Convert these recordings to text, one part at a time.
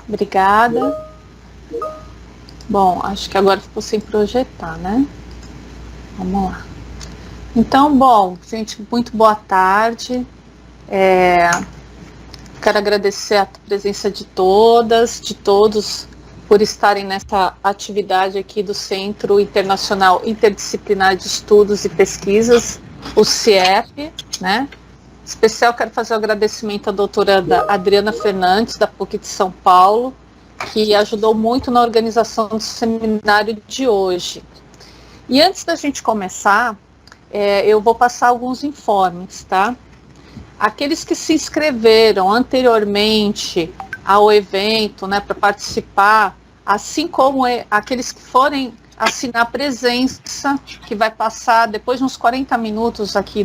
Obrigada. Bom, acho que agora ficou sem projetar, né? Vamos lá. Então, bom, gente, muito boa tarde. Quero agradecer a presença de todas, de todos, por estarem nessa atividade aqui do Centro Internacional Interdisciplinar de Estudos e Pesquisas, o CIEP, né? Em especial, quero fazer um agradecimento à doutora Adriana Fernandes, da PUC de São Paulo, que ajudou muito na organização do seminário de hoje. E antes da gente começar, eu vou passar alguns informes, tá? Aqueles que se inscreveram anteriormente ao evento, né, para participar, assim como aqueles que forem assinar a presença, que vai passar depois de uns 40 minutos aqui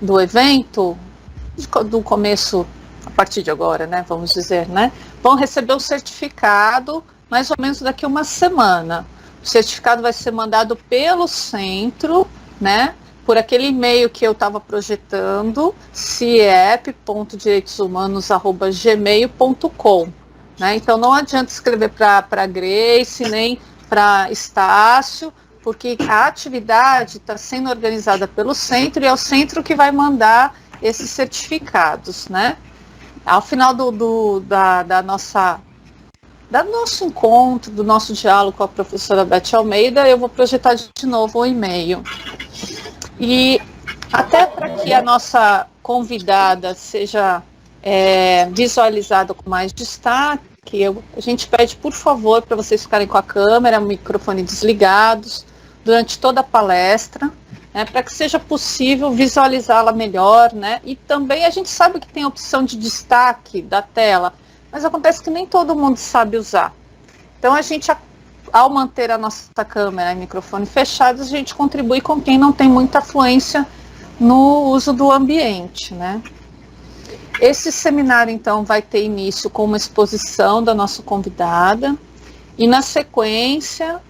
do evento, do começo, a partir de agora, né, vamos dizer, né, vão receber o certificado mais ou menos daqui a uma semana. O certificado vai ser mandado pelo centro, né, por aquele e-mail que eu estava projetando, ciep.direitoshumanos@gmail.com, né? Então não adianta escrever para Grace, nem para Estácio, porque a atividade está sendo organizada pelo centro e é o centro que vai mandar esses certificados, né? Ao final do nosso encontro, do nosso diálogo com a professora Beth Almeida, eu vou projetar de novo o e-mail. E até para que a nossa convidada seja visualizada com mais destaque, a gente pede, por favor, para vocês ficarem com a câmera, o microfone desligados durante toda a palestra, né, para que seja possível visualizá-la melhor, né? E também a gente sabe que tem a opção de destaque da tela, mas acontece que nem todo mundo sabe usar. Então a gente, ao manter a nossa câmera e microfone fechados, a gente contribui com quem não tem muita fluência no uso do ambiente, né? Esse seminário, então, vai ter início com uma exposição da nossa convidada e, na sequência,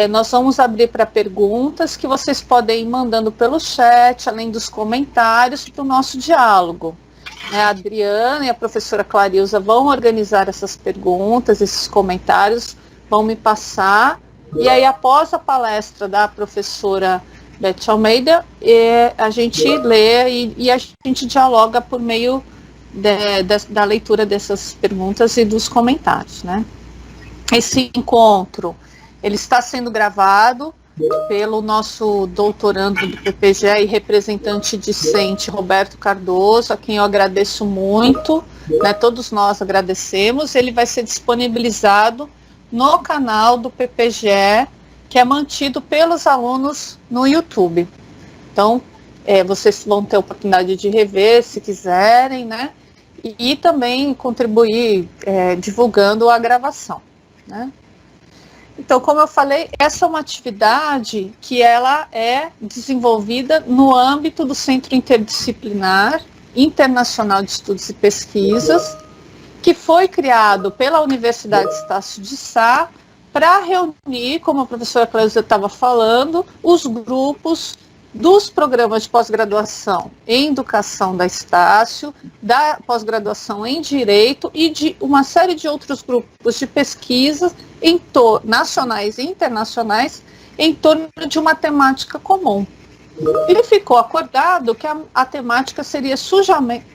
nós vamos abrir para perguntas que vocês podem ir mandando pelo chat, além dos comentários, para o nosso diálogo. A Adriana e a professora Clarilza vão organizar essas perguntas, esses comentários, vão me passar, e aí após a palestra da professora Beth Almeida, a gente lê e a gente dialoga por meio da leitura dessas perguntas e dos comentários, né? Esse encontro, ele está sendo gravado pelo nosso doutorando do PPGE e representante discente Roberto Cardoso, a quem eu agradeço muito, né? Todos nós agradecemos. Ele vai ser disponibilizado no canal do PPGE, que é mantido pelos alunos no YouTube. Então, vocês vão ter a oportunidade de rever, se quiserem, né? E também contribuir divulgando a gravação, né? Então, como eu falei, essa é uma atividade que ela é desenvolvida no âmbito do Centro Interdisciplinar Internacional de Estudos e Pesquisas, que foi criado pela Universidade Estácio de Sá para reunir, como a professora Cláudia estava falando, os grupos dos programas de pós-graduação em educação da Estácio, da pós-graduação em Direito e de uma série de outros grupos de pesquisa nacionais e internacionais em torno de uma temática comum. E ficou acordado que a temática seria especialmente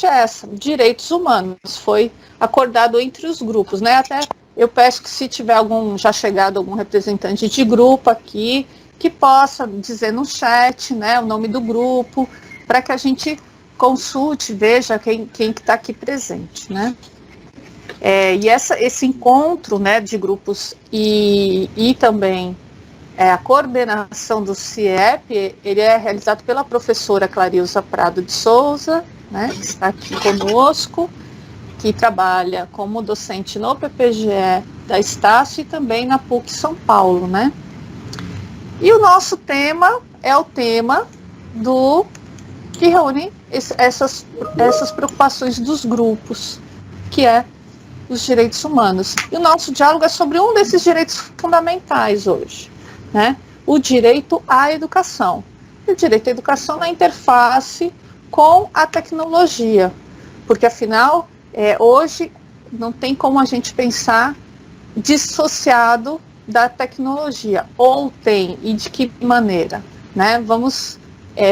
essa, direitos humanos. Foi acordado entre os grupos, né? Até eu peço que, se tiver já chegado algum representante de grupo aqui, que possa dizer no chat, né, o nome do grupo, para que a gente consulte, veja quem está aqui presente, né? E esse encontro, né, de grupos e também a coordenação do CIEP, ele é realizado pela professora Clarilza Prado de Souza, né, que está aqui conosco, que trabalha como docente no PPGE da Estácio e também na PUC São Paulo, né? E o nosso tema é o tema que reúne essas preocupações dos grupos, que é os direitos humanos. E o nosso diálogo é sobre um desses direitos fundamentais hoje, né? O direito à educação. E o direito à educação na interface com a tecnologia, porque afinal, hoje não tem como a gente pensar dissociado da tecnologia, ou tem, e de que maneira, né? Vamos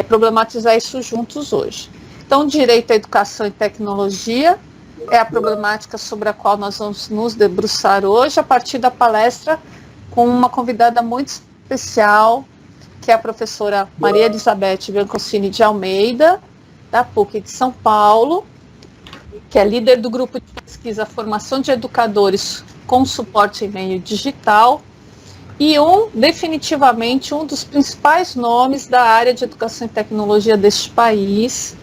problematizar isso juntos hoje. Então, direito à educação e tecnologia é a problemática sobre a qual nós vamos nos debruçar hoje, a partir da palestra com uma convidada muito especial, que é a professora Maria Elizabeth Biancosini de Almeida, da PUC de São Paulo, que é líder do grupo de pesquisa Formação de Educadores com Suporte em Meio Digital, e definitivamente um dos principais nomes da área de educação e tecnologia deste país,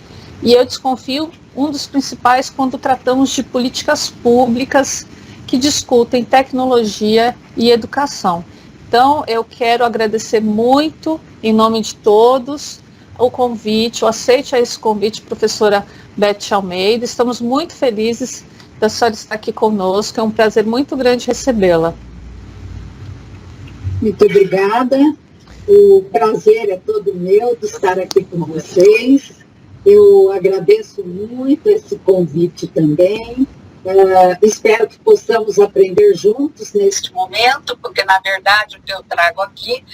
e eu desconfio, um dos principais quando tratamos de políticas públicas que discutem tecnologia e educação. Então, eu quero agradecer muito, em nome de todos, o convite, o aceite a esse convite, professora Beth Almeida. Estamos muito felizes da senhora estar aqui conosco, é um prazer muito grande recebê-la. Muito obrigada, o prazer é todo meu de estar aqui com vocês. Eu agradeço muito esse convite também. Espero que possamos aprender juntos neste momento, porque, na verdade, o que eu trago aqui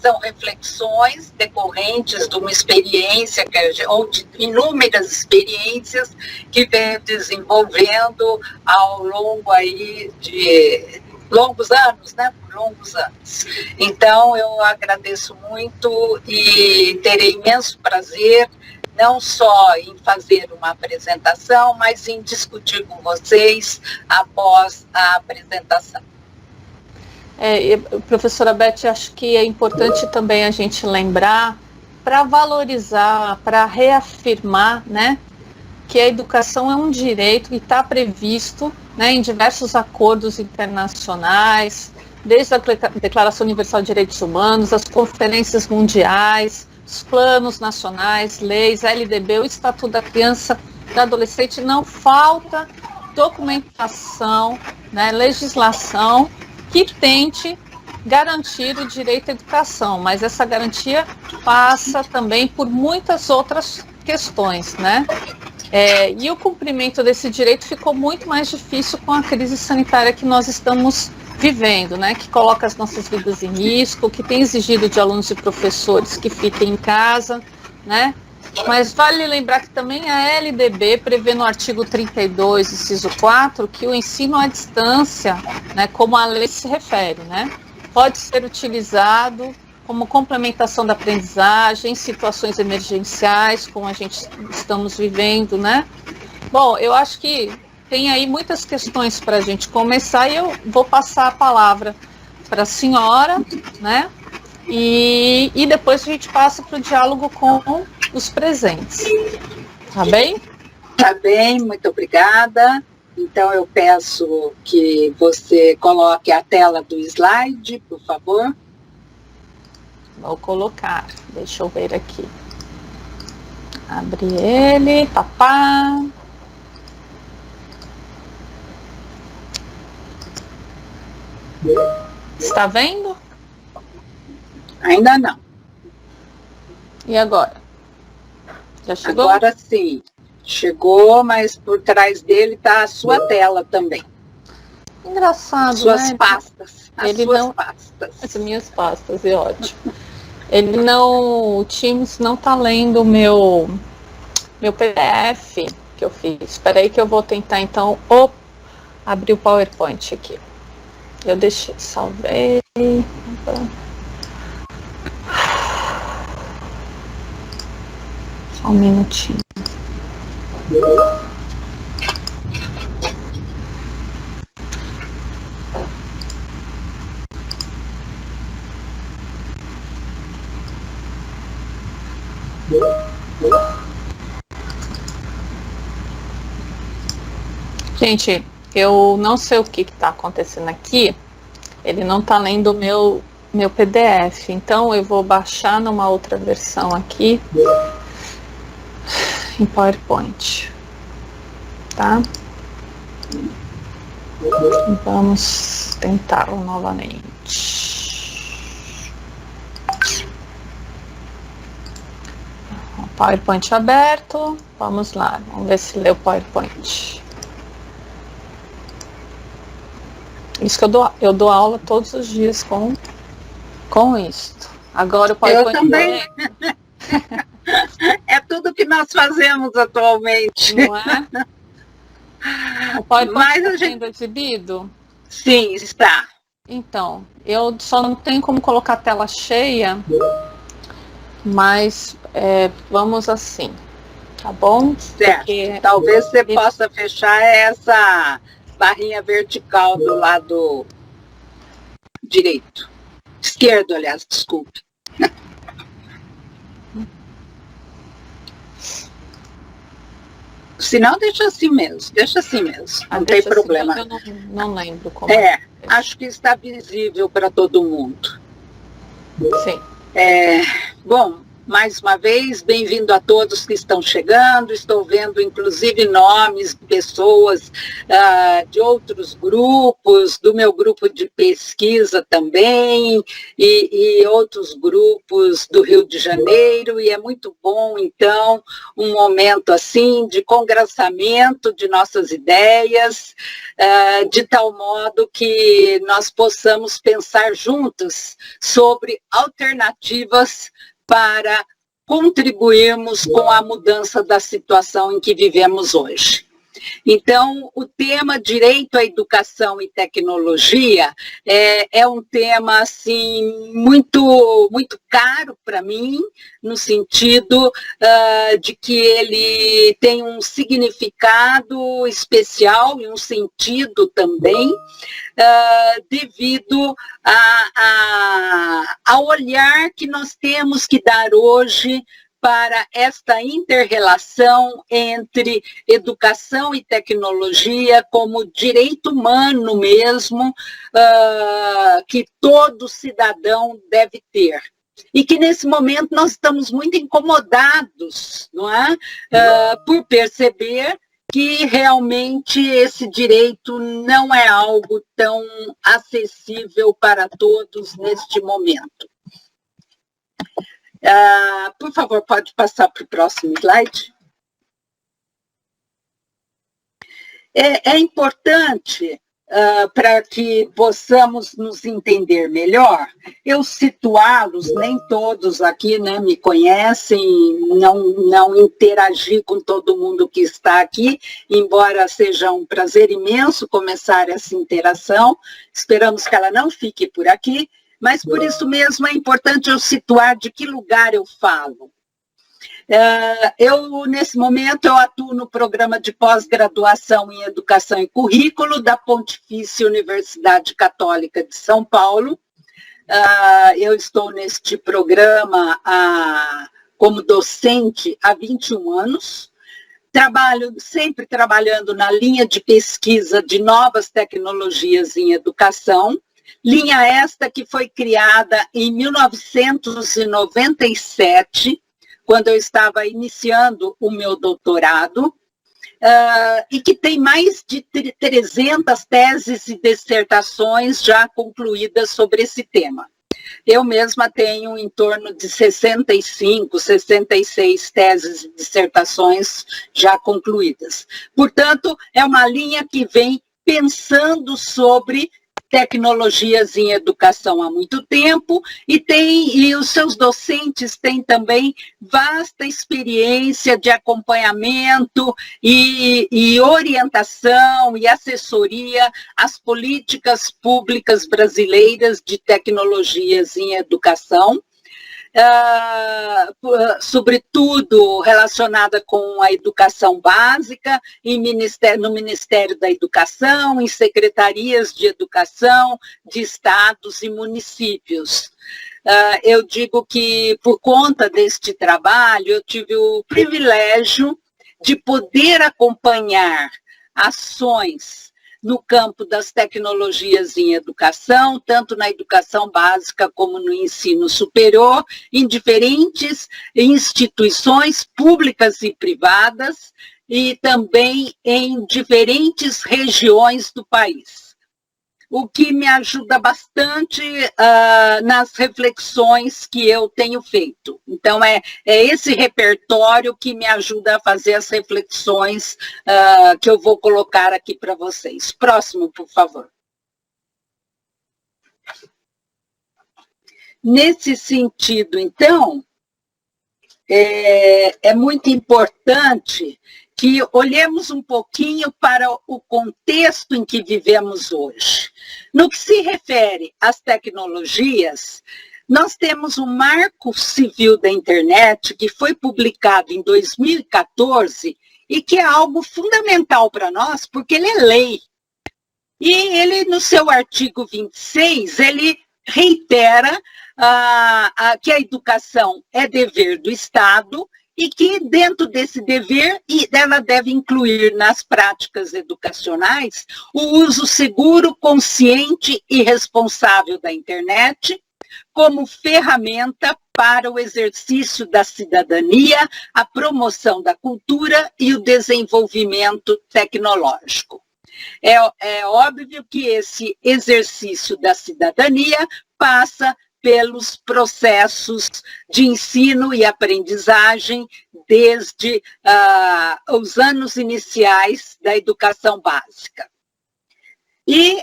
são reflexões decorrentes de uma experiência, ou de inúmeras experiências que venho desenvolvendo ao longo aí de longos anos, né? Por longos anos. Então, eu agradeço muito e terei imenso prazer não só em fazer uma apresentação, mas em discutir com vocês após a apresentação. Professora Beth, acho que é importante também a gente lembrar, para valorizar, para reafirmar, né, que a educação é um direito que está previsto, né, em diversos acordos internacionais, desde a Declaração Universal de Direitos Humanos, as conferências mundiais, os planos nacionais, leis, LDB, o Estatuto da Criança e do Adolescente. Não falta documentação, né, legislação que tente garantir o direito à educação, mas essa garantia passa também por muitas outras questões, né? E o cumprimento desse direito ficou muito mais difícil com a crise sanitária que nós estamos vivendo, né, que coloca as nossas vidas em risco, que tem exigido de alunos e professores que fiquem em casa, né, mas vale lembrar que também a LDB prevê no artigo 32, inciso 4, que o ensino à distância, né, como a lei se refere, né, pode ser utilizado como complementação da aprendizagem em situações emergenciais, como a gente estamos vivendo, né. Bom, eu acho que tem aí muitas questões para a gente começar e eu vou passar a palavra para a senhora, né? E depois a gente passa para o diálogo com os presentes. Tá bem? Tá bem, muito obrigada. Então eu peço que você coloque a tela do slide, por favor. Vou colocar, deixa eu ver aqui. Abre ele, papá. Está vendo? Ainda não. E agora? Já chegou? Agora sim. Chegou, mas por trás dele está a sua tela também. Engraçado, suas né? Pastas. Pastas. As minhas pastas, é ótimo. O Teams não está lendo o meu PDF que eu fiz. Espera aí que eu vou tentar, então, abrir o PowerPoint aqui. Eu deixei, salvei. Só um minutinho. Gente, eu não sei o que está acontecendo aqui. Ele não está lendo o meu PDF. Então, eu vou baixar numa outra versão aqui. Em PowerPoint. Tá? Vamos tentar novamente. PowerPoint aberto. Vamos lá, vamos ver se lê o PowerPoint. Isso que eu dou aula todos os dias com isto. Agora o PowerPoint... Eu também. É tudo que nós fazemos atualmente. Não é? O PowerPoint Mas está a gente... sendo exibido? Sim, está. Então, eu só não tenho como colocar a tela cheia, mas vamos assim, tá bom? Certo. Porque talvez você possa fechar essa barrinha vertical do lado direito. Esquerdo, aliás, desculpe. Se não, deixa assim mesmo, não tem problema. Assim, eu não lembro como. Acho que está visível para todo mundo. Sim. Bom, mais uma vez, bem-vindo a todos que estão chegando. Estou vendo, inclusive, nomes de pessoas de outros grupos, do meu grupo de pesquisa também, e outros grupos do Rio de Janeiro, e é muito bom, então, um momento assim de congraçamento de nossas ideias, de tal modo que nós possamos pensar juntos sobre alternativas para contribuirmos com a mudança da situação em que vivemos hoje. Então, o tema direito à educação e tecnologia é um tema assim muito muito caro para mim, no sentido de que ele tem um significado especial e um sentido também, devido ao olhar que nós temos que dar hoje para esta inter-relação entre educação e tecnologia como direito humano mesmo, que todo cidadão deve ter. E que nesse momento nós estamos muito incomodados, não é? Por perceber que realmente esse direito não é algo tão acessível para todos neste momento. Por favor, pode passar para o próximo slide. É importante, para que possamos nos entender melhor, eu situá-los, nem todos aqui, né, me conhecem, não interagi com todo mundo que está aqui, embora seja um prazer imenso começar essa interação, esperamos que ela não fique por aqui, mas por isso mesmo é importante eu situar de que lugar eu falo. Nesse momento, eu atuo no programa de pós-graduação em Educação e Currículo da Pontifícia Universidade Católica de São Paulo. Eu estou neste programa como docente há 21 anos. Sempre trabalhando na linha de pesquisa de novas tecnologias em educação, linha esta que foi criada em 1997, quando eu estava iniciando o meu doutorado, e que tem mais de 300 teses e dissertações já concluídas sobre esse tema. Eu mesma tenho em torno de 65, 66 teses e dissertações já concluídas. Portanto, é uma linha que vem pensando sobre tecnologias em educação há muito tempo e os seus docentes têm também vasta experiência de acompanhamento e orientação e assessoria às políticas públicas brasileiras de tecnologias em educação, sobretudo relacionada com a educação básica, no Ministério da Educação, em secretarias de educação de estados e municípios. Eu digo que, por conta deste trabalho, eu tive o privilégio de poder acompanhar ações no campo das tecnologias em educação, tanto na educação básica como no ensino superior, em diferentes instituições públicas e privadas, e também em diferentes regiões do país. o que me ajuda bastante nas reflexões que eu tenho feito. Então, é esse repertório que me ajuda a fazer as reflexões que eu vou colocar aqui para vocês. Próximo, por favor. Nesse sentido, então, é muito importante que olhemos um pouquinho para o contexto em que vivemos hoje. No que se refere às tecnologias, nós temos um Marco Civil da Internet que foi publicado em 2014 e que é algo fundamental para nós, porque ele é lei. E ele, no seu artigo 26, ele reitera que a educação é dever do Estado e que, dentro desse dever, ela deve incluir nas práticas educacionais o uso seguro, consciente e responsável da internet como ferramenta para o exercício da cidadania, a promoção da cultura e o desenvolvimento tecnológico. É óbvio que esse exercício da cidadania passa pelos processos de ensino e aprendizagem desde os anos iniciais da educação básica. E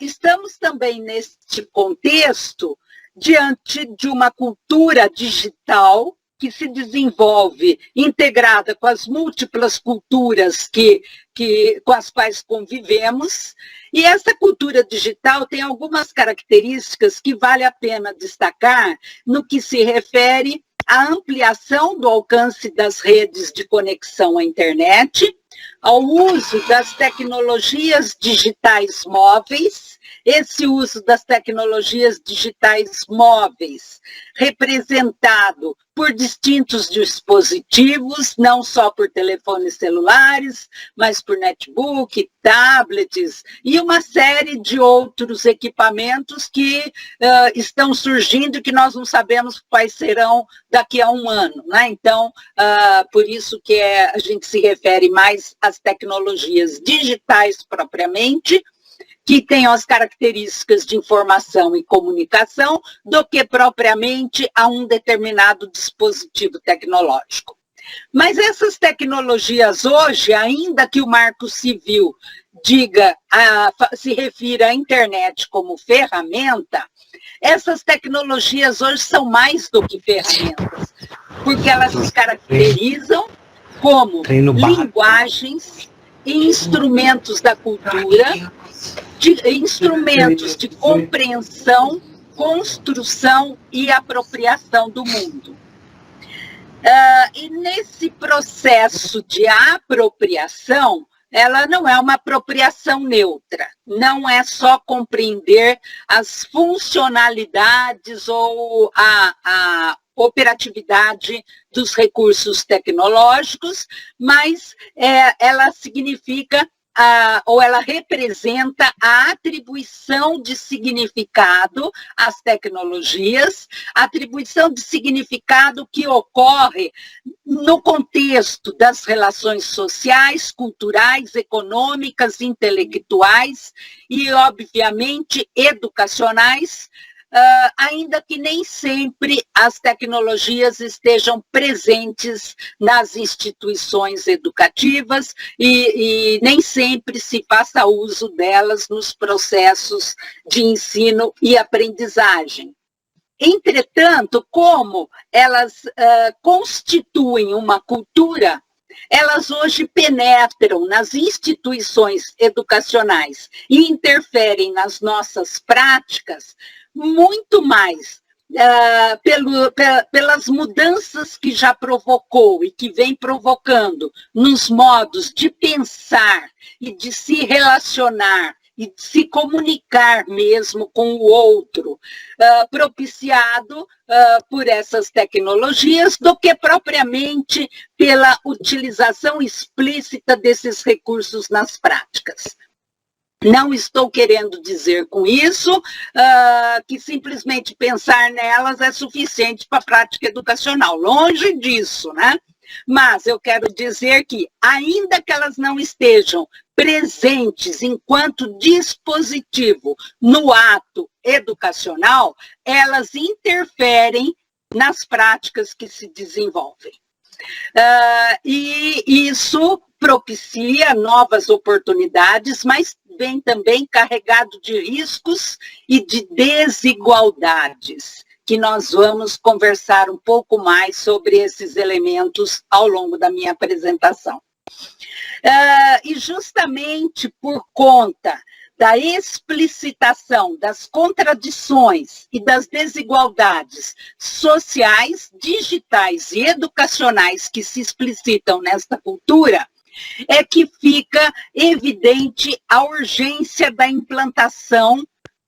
estamos também neste contexto diante de uma cultura digital que se desenvolve integrada com as múltiplas culturas com as quais convivemos. E essa cultura digital tem algumas características que vale a pena destacar no que se refere à ampliação do alcance das redes de conexão à internet, ao uso das tecnologias digitais móveis. Esse uso das tecnologias digitais móveis, representado por distintos dispositivos, não só por telefones celulares, mas por netbook, tablets e uma série de outros equipamentos que estão surgindo e que nós não sabemos quais serão daqui a um ano, né? Então, por isso que a gente se refere mais às tecnologias digitais propriamente, que tenham as características de informação e comunicação, do que propriamente a um determinado dispositivo tecnológico. Mas essas tecnologias hoje, ainda que o Marco Civil se refira à internet como ferramenta, essas tecnologias hoje são mais do que ferramentas, porque elas se caracterizam como linguagens e instrumentos da cultura, instrumentos de compreensão, construção e apropriação do mundo. E nesse processo de apropriação, ela não é uma apropriação neutra, não é só compreender as funcionalidades ou a operatividade dos recursos tecnológicos, mas ela significa ou ela representa a atribuição de significado às tecnologias, atribuição de significado que ocorre no contexto das relações sociais, culturais, econômicas, intelectuais e, obviamente, educacionais, ainda que nem sempre as tecnologias estejam presentes nas instituições educativas e nem sempre se faça uso delas nos processos de ensino e aprendizagem. Entretanto, como elas constituem uma cultura, elas hoje penetram nas instituições educacionais e interferem nas nossas práticas muito mais pelas mudanças que já provocou e que vem provocando nos modos de pensar e de se relacionar e de se comunicar mesmo com o outro, propiciado por essas tecnologias, do que propriamente pela utilização explícita desses recursos nas práticas. Não estou querendo dizer com isso que simplesmente pensar nelas é suficiente para a prática educacional, longe disso, né? Mas eu quero dizer que, ainda que elas não estejam presentes enquanto dispositivo no ato educacional, elas interferem nas práticas que se desenvolvem. E isso propicia novas oportunidades, mas vem também carregado de riscos e de desigualdades, que nós vamos conversar um pouco mais sobre esses elementos ao longo da minha apresentação. E justamente por conta da explicitação das contradições e das desigualdades sociais, digitais e educacionais que se explicitam nesta cultura, é que fica evidente a urgência da implantação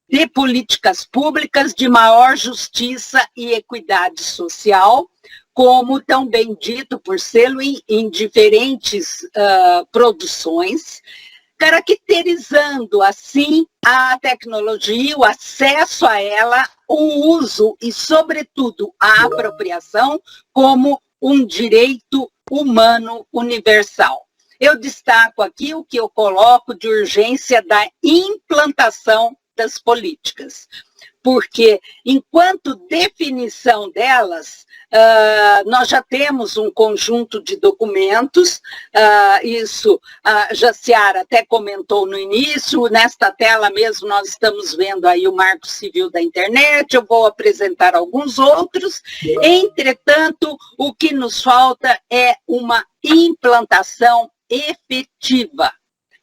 de políticas públicas de maior justiça e equidade social, como tão bem dito por Selo em diferentes produções, caracterizando, assim, a tecnologia, o acesso a ela, o uso e, sobretudo, a apropriação como um direito humano universal. Eu destaco aqui o que eu coloco de urgência da implantação das políticas, porque, enquanto definição delas, nós já temos um conjunto de documentos, isso a Jaciara até comentou no início, nesta tela mesmo nós estamos vendo aí o Marco Civil da Internet, eu vou apresentar alguns outros, entretanto, o que nos falta é uma implantação efetiva,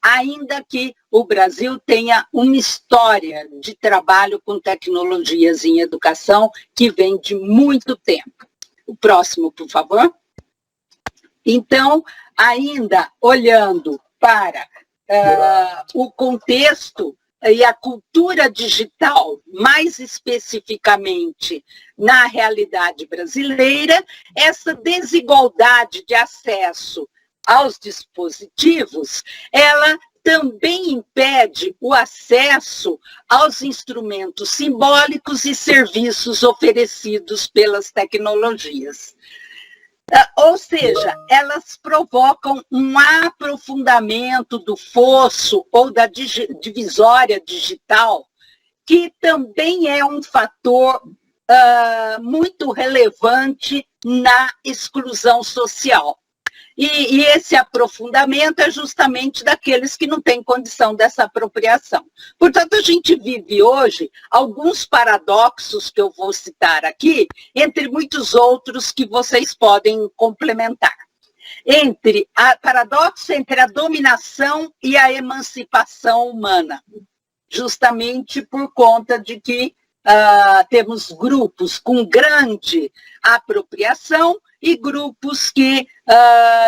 ainda que o Brasil tenha uma história de trabalho com tecnologias em educação que vem de muito tempo. O próximo, por favor. Então, ainda olhando para o contexto e a cultura digital, mais especificamente na realidade brasileira, essa desigualdade de acesso aos dispositivos, ela também impede o acesso aos instrumentos simbólicos e serviços oferecidos pelas tecnologias. Ou seja, elas provocam um aprofundamento do fosso ou da divisória digital, que também é um fator muito relevante na exclusão social. E esse aprofundamento é justamente daqueles que não têm condição dessa apropriação. Portanto, a gente vive hoje alguns paradoxos que eu vou citar aqui, entre muitos outros que vocês podem complementar. Paradoxo entre a dominação e a emancipação humana, justamente por conta de que temos grupos com grande apropriação e grupos que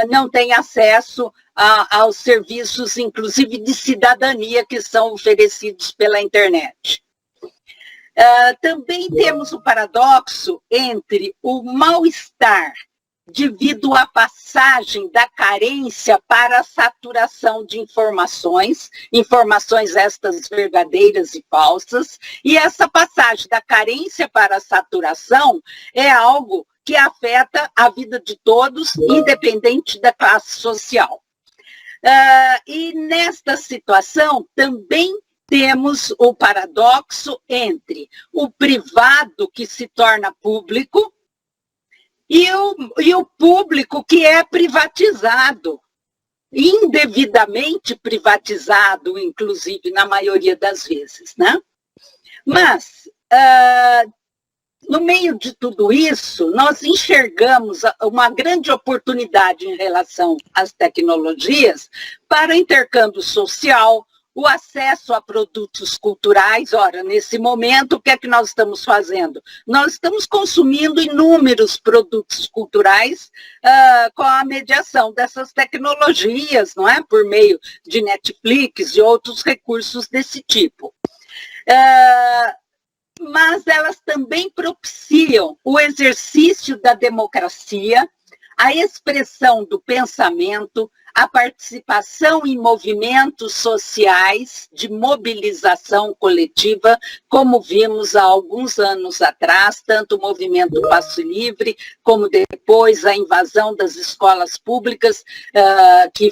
não têm acesso aos serviços, inclusive de cidadania, que são oferecidos pela internet. Também temos o paradoxo entre o mal-estar devido à passagem da carência para a saturação de informações estas verdadeiras e falsas, e essa passagem da carência para a saturação é algo que afeta a vida de todos, independente da classe social. E nesta situação também temos o paradoxo entre o privado que se torna público e o público que é privatizado, indevidamente privatizado, inclusive, na maioria das vezes, né? Mas, no meio de tudo isso, nós enxergamos uma grande oportunidade em relação às tecnologias para intercâmbio social, o acesso a produtos culturais. Ora, nesse momento, o que é que nós estamos fazendo? Nós estamos consumindo inúmeros produtos culturais com a mediação dessas tecnologias, não é? Por meio de Netflix e outros recursos desse tipo. Mas elas também propiciam o exercício da democracia, a expressão do pensamento, a participação em movimentos sociais de mobilização coletiva, como vimos há alguns anos atrás, tanto o movimento Passo Livre, como depois a invasão das escolas públicas, que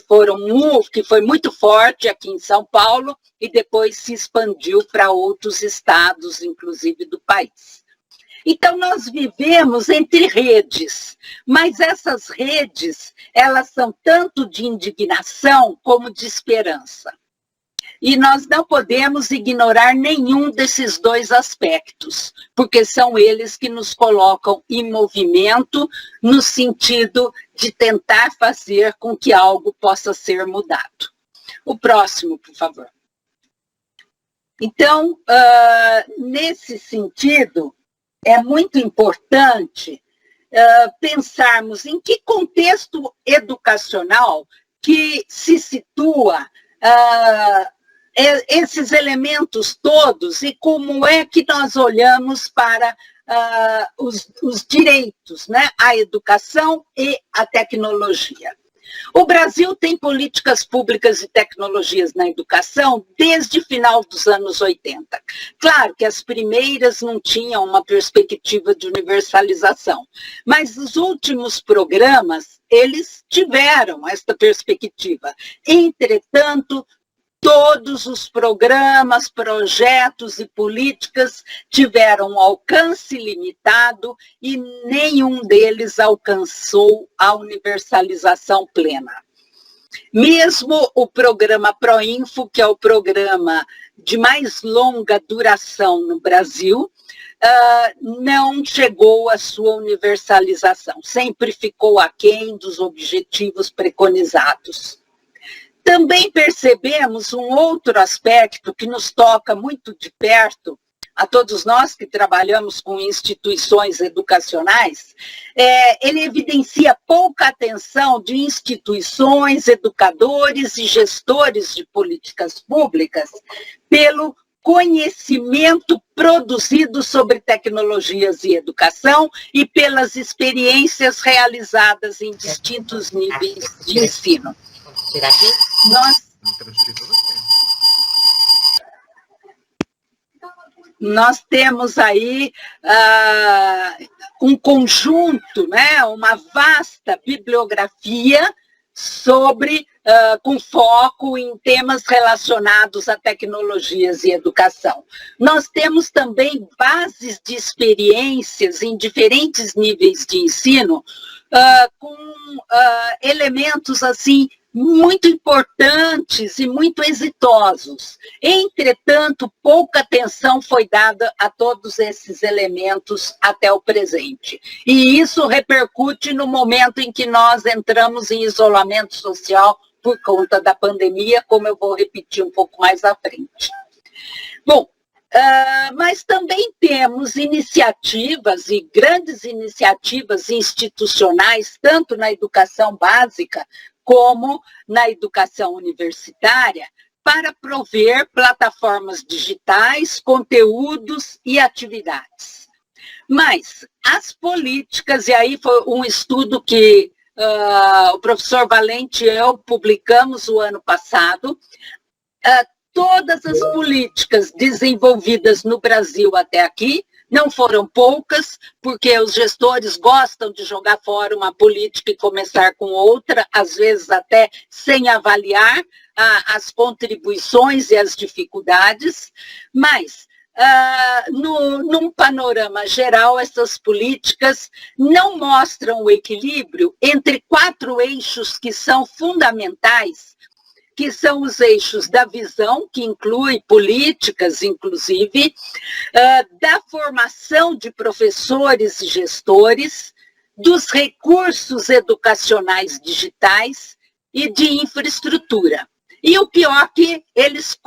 foi muito forte aqui em São Paulo, e depois se expandiu para outros estados, inclusive do país. Então, nós vivemos entre redes, mas essas redes, elas são tanto de indignação como de esperança. E nós não podemos ignorar nenhum desses dois aspectos, porque são eles que nos colocam em movimento no sentido de tentar fazer com que algo possa ser mudado. O próximo, por favor. Então, nesse sentido, é muito importante pensarmos em que contexto educacional que se situa esses elementos todos e como é que nós olhamos para os direitos, né? A educação e a tecnologia. O Brasil tem políticas públicas e tecnologias na educação desde o final dos anos 80. Claro que as primeiras não tinham uma perspectiva de universalização, mas os últimos programas, eles tiveram esta perspectiva. Entretanto, todos os programas, projetos e políticas tiveram um alcance limitado e nenhum deles alcançou a universalização plena. Mesmo o programa Proinfo, que é o programa de mais longa duração no Brasil, não chegou à sua universalização, sempre ficou aquém dos objetivos preconizados. Também percebemos um outro aspecto que nos toca muito de perto, a todos nós que trabalhamos com instituições educacionais, ele evidencia pouca atenção de instituições, educadores e gestores de políticas públicas pelo conhecimento produzido sobre tecnologias e educação e pelas experiências realizadas em distintos níveis de ensino. Nós temos aí um conjunto, né, uma vasta bibliografia sobre, com foco em temas relacionados a tecnologias e educação. Nós temos também bases de experiências em diferentes níveis de ensino, com elementos assim muito importantes e muito exitosos. Entretanto, pouca atenção foi dada a todos esses elementos até o presente. E isso repercute no momento em que nós entramos em isolamento social por conta da pandemia, como eu vou repetir um pouco mais à frente. Bom, mas também temos iniciativas e grandes iniciativas institucionais, tanto na educação básica como na educação universitária, para prover plataformas digitais, conteúdos e atividades. Mas as políticas, e aí foi um estudo que o professor Valente e eu publicamos o ano passado, todas as políticas desenvolvidas no Brasil até aqui, não foram poucas, porque os gestores gostam de jogar fora uma política e começar com outra, às vezes até sem avaliar as contribuições e as dificuldades, mas num panorama geral, essas políticas não mostram o equilíbrio entre 4 eixos que são fundamentais, que são os eixos da visão, que inclui políticas, inclusive, da formação de professores e gestores, dos recursos educacionais digitais e de infraestrutura. E o pior que eles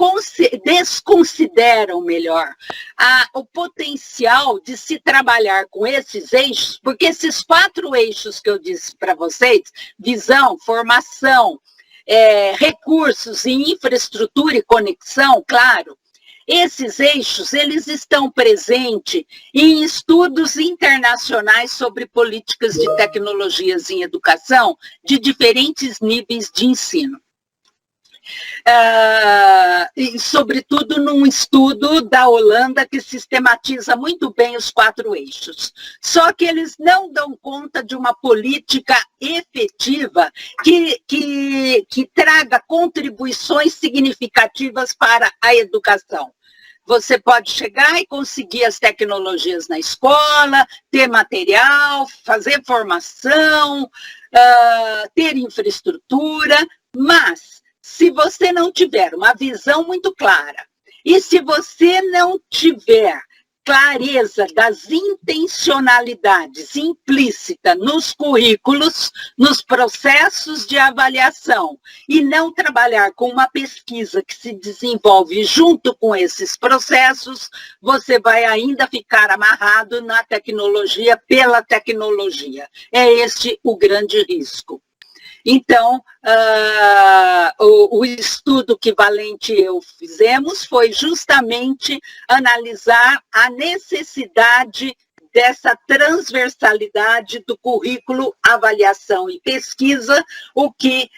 desconsideram melhor o potencial de se trabalhar com esses eixos, porque esses 4 eixos que eu disse para vocês, visão, formação, recursos e infraestrutura e conexão, claro, Esses eixos, eles estão presentes em estudos internacionais sobre políticas de tecnologias em educação de diferentes níveis de ensino. E, sobretudo, num estudo da Holanda que sistematiza muito bem os 4 eixos. Só que eles não dão conta de uma política efetiva que traga contribuições significativas para a educação. Você pode chegar e conseguir as tecnologias na escola, ter material, fazer formação, ter infraestrutura, mas se você não tiver uma visão muito clara e se você não tiver clareza das intencionalidades implícitas nos currículos, nos processos de avaliação e não trabalhar com uma pesquisa que se desenvolve junto com esses processos, você vai ainda ficar amarrado na tecnologia pela tecnologia. É este o grande risco. Então, o estudo que Valente e eu fizemos foi justamente analisar a necessidade dessa transversalidade do currículo, avaliação e pesquisa, o que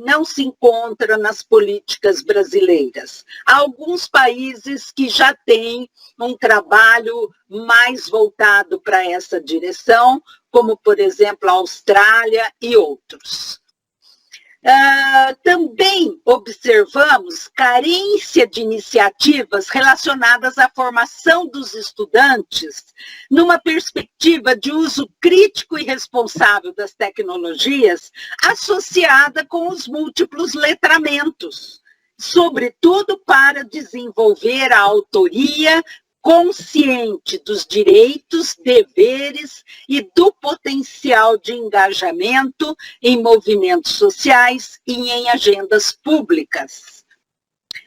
não se encontra nas políticas brasileiras. Há alguns países que já têm um trabalho mais voltado para essa direção, como, por exemplo, a Austrália e outros. Também observamos carência de iniciativas relacionadas à formação dos estudantes numa perspectiva de uso crítico e responsável das tecnologias associada com os múltiplos letramentos, sobretudo para desenvolver a autoria consciente dos direitos, deveres e do potencial de engajamento em movimentos sociais e em agendas públicas.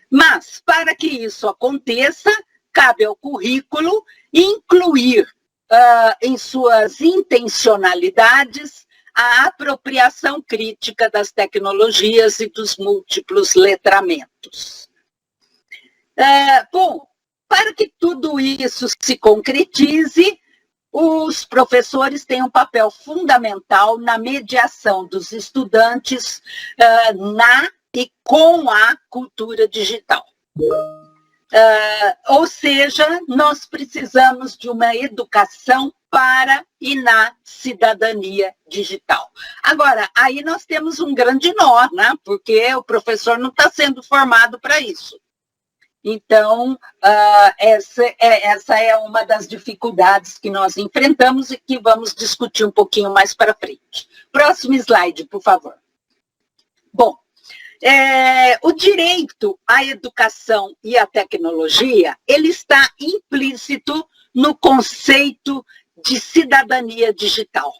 Mas, para que isso aconteça, cabe ao currículo incluir em suas intencionalidades a apropriação crítica das tecnologias e dos múltiplos letramentos. Bom, para que tudo isso se concretize, os professores têm um papel fundamental na mediação dos estudantes na e com a cultura digital. Ou seja, nós precisamos de uma educação para e na cidadania digital. Agora, aí nós temos um grande nó, né? Porque o professor não está sendo formado para isso. Então, essa é uma das dificuldades que nós enfrentamos e que vamos discutir um pouquinho mais para frente. Próximo slide, por favor. Bom, o direito à educação e à tecnologia, ele está implícito no conceito de cidadania digital.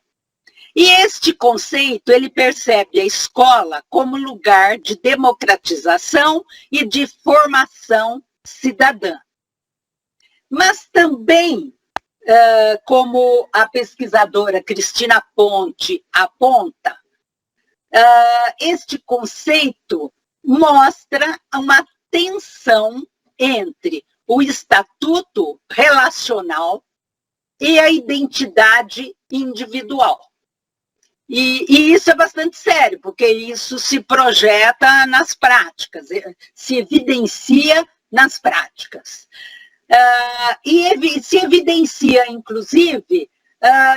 E este conceito, ele percebe a escola como lugar de democratização e de formação cidadã. Mas também, como a pesquisadora Cristina Ponte aponta, este conceito mostra uma tensão entre o estatuto relacional e a identidade individual. E isso é bastante sério, porque isso se projeta nas práticas, se evidencia nas práticas. E se evidencia, inclusive,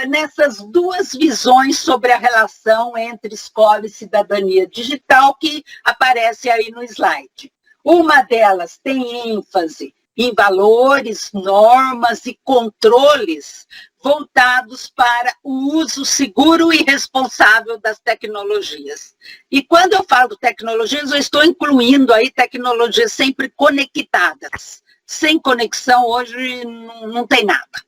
nessas duas visões sobre a relação entre escola e cidadania digital que aparece aí no slide. Uma delas tem ênfase em valores, normas e controles voltados para o uso seguro e responsável das tecnologias. E quando eu falo tecnologias, eu estou incluindo aí tecnologias sempre conectadas. Sem conexão, hoje não tem nada.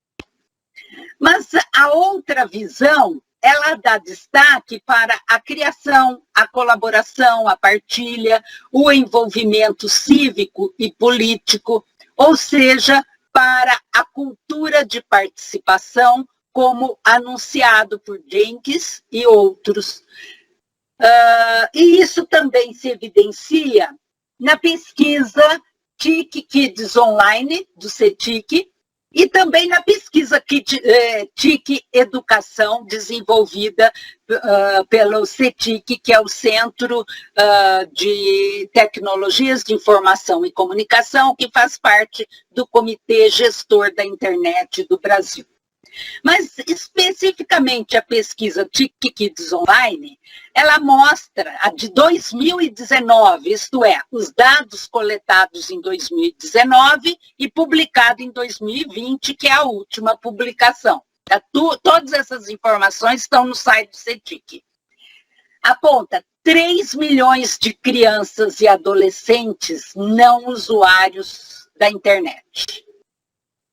Mas a outra visão, ela dá destaque para a criação, a colaboração, a partilha, o envolvimento cívico e político, ou seja, para a cultura de participação, como anunciado por Jenkins e outros. E isso também se evidencia na pesquisa TIC Kids Online, do CETIC, e também na pesquisa TIC Educação, desenvolvida pelo CETIC, que é o Centro de Tecnologias de Informação e Comunicação, que faz parte do Comitê Gestor da Internet do Brasil. Mas, especificamente, a pesquisa TIC Kids Online, ela mostra a de 2019, isto é, os dados coletados em 2019 e publicado em 2020, que é a última publicação. Todas essas informações estão no site do CETIC. Aponta 3 milhões de crianças e adolescentes não usuários da internet,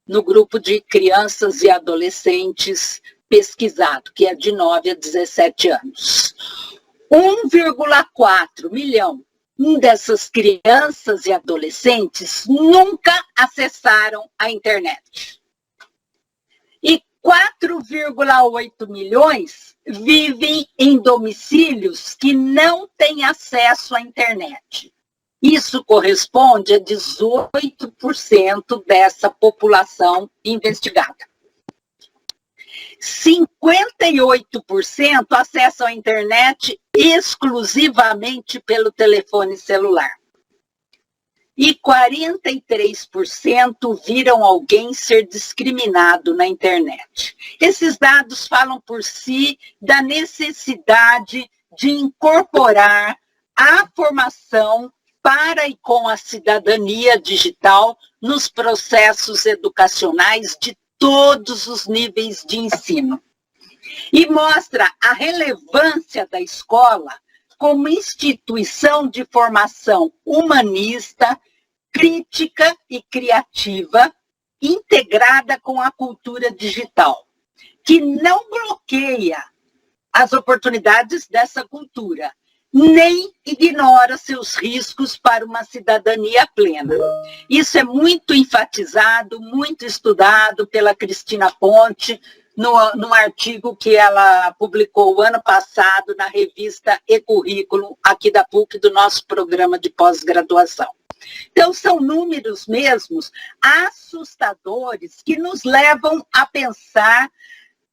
no grupo de crianças e adolescentes pesquisado, que é de 9 a 17 anos. 1,4 milhão dessas crianças e adolescentes nunca acessaram a internet. E 4,8 milhões vivem em domicílios que não têm acesso à internet. Isso corresponde a 18% dessa população investigada. 58% acessam a internet exclusivamente pelo telefone celular. E 43% viram alguém ser discriminado na internet. Esses dados falam por si da necessidade de incorporar a formação para e com a cidadania digital nos processos educacionais de todos os níveis de ensino. E mostra a relevância da escola como instituição de formação humanista, crítica e criativa, integrada com a cultura digital, que não bloqueia as oportunidades dessa cultura, nem ignora seus riscos para uma cidadania plena. Isso é muito enfatizado, muito estudado pela Cristina Ponte, num artigo que ela publicou o ano passado na revista E-Currículo, aqui da PUC, do nosso programa de pós-graduação. Então, são números mesmos assustadores que nos levam a pensar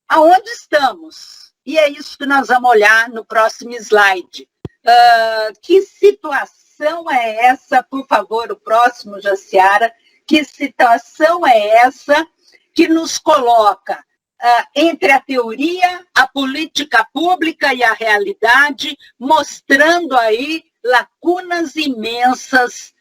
aonde estamos. E é isso que nós vamos olhar no próximo slide. Que situação é essa, por favor, o próximo, Jaciara, que situação é essa que nos coloca entre a teoria, a política pública e a realidade, mostrando aí lacunas imensas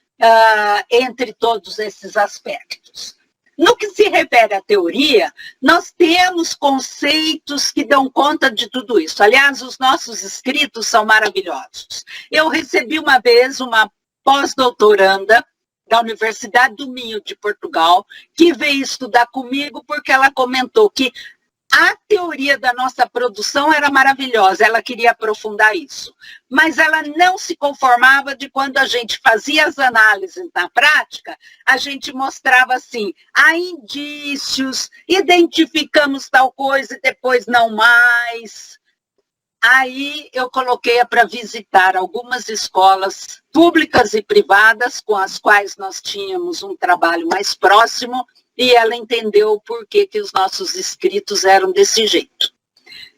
entre todos esses aspectos. No que se refere à teoria, nós temos conceitos que dão conta de tudo isso. Aliás, os nossos escritos são maravilhosos. Eu recebi uma vez uma pós-doutoranda da Universidade do Minho de Portugal, que veio estudar comigo porque ela comentou que a teoria da nossa produção era maravilhosa, ela queria aprofundar isso. Mas ela não se conformava de quando a gente fazia as análises na prática, a gente mostrava assim, há indícios, identificamos tal coisa e depois não mais. Aí eu coloquei-a para visitar algumas escolas públicas e privadas com as quais nós tínhamos um trabalho mais próximo, e ela entendeu por que os nossos escritos eram desse jeito.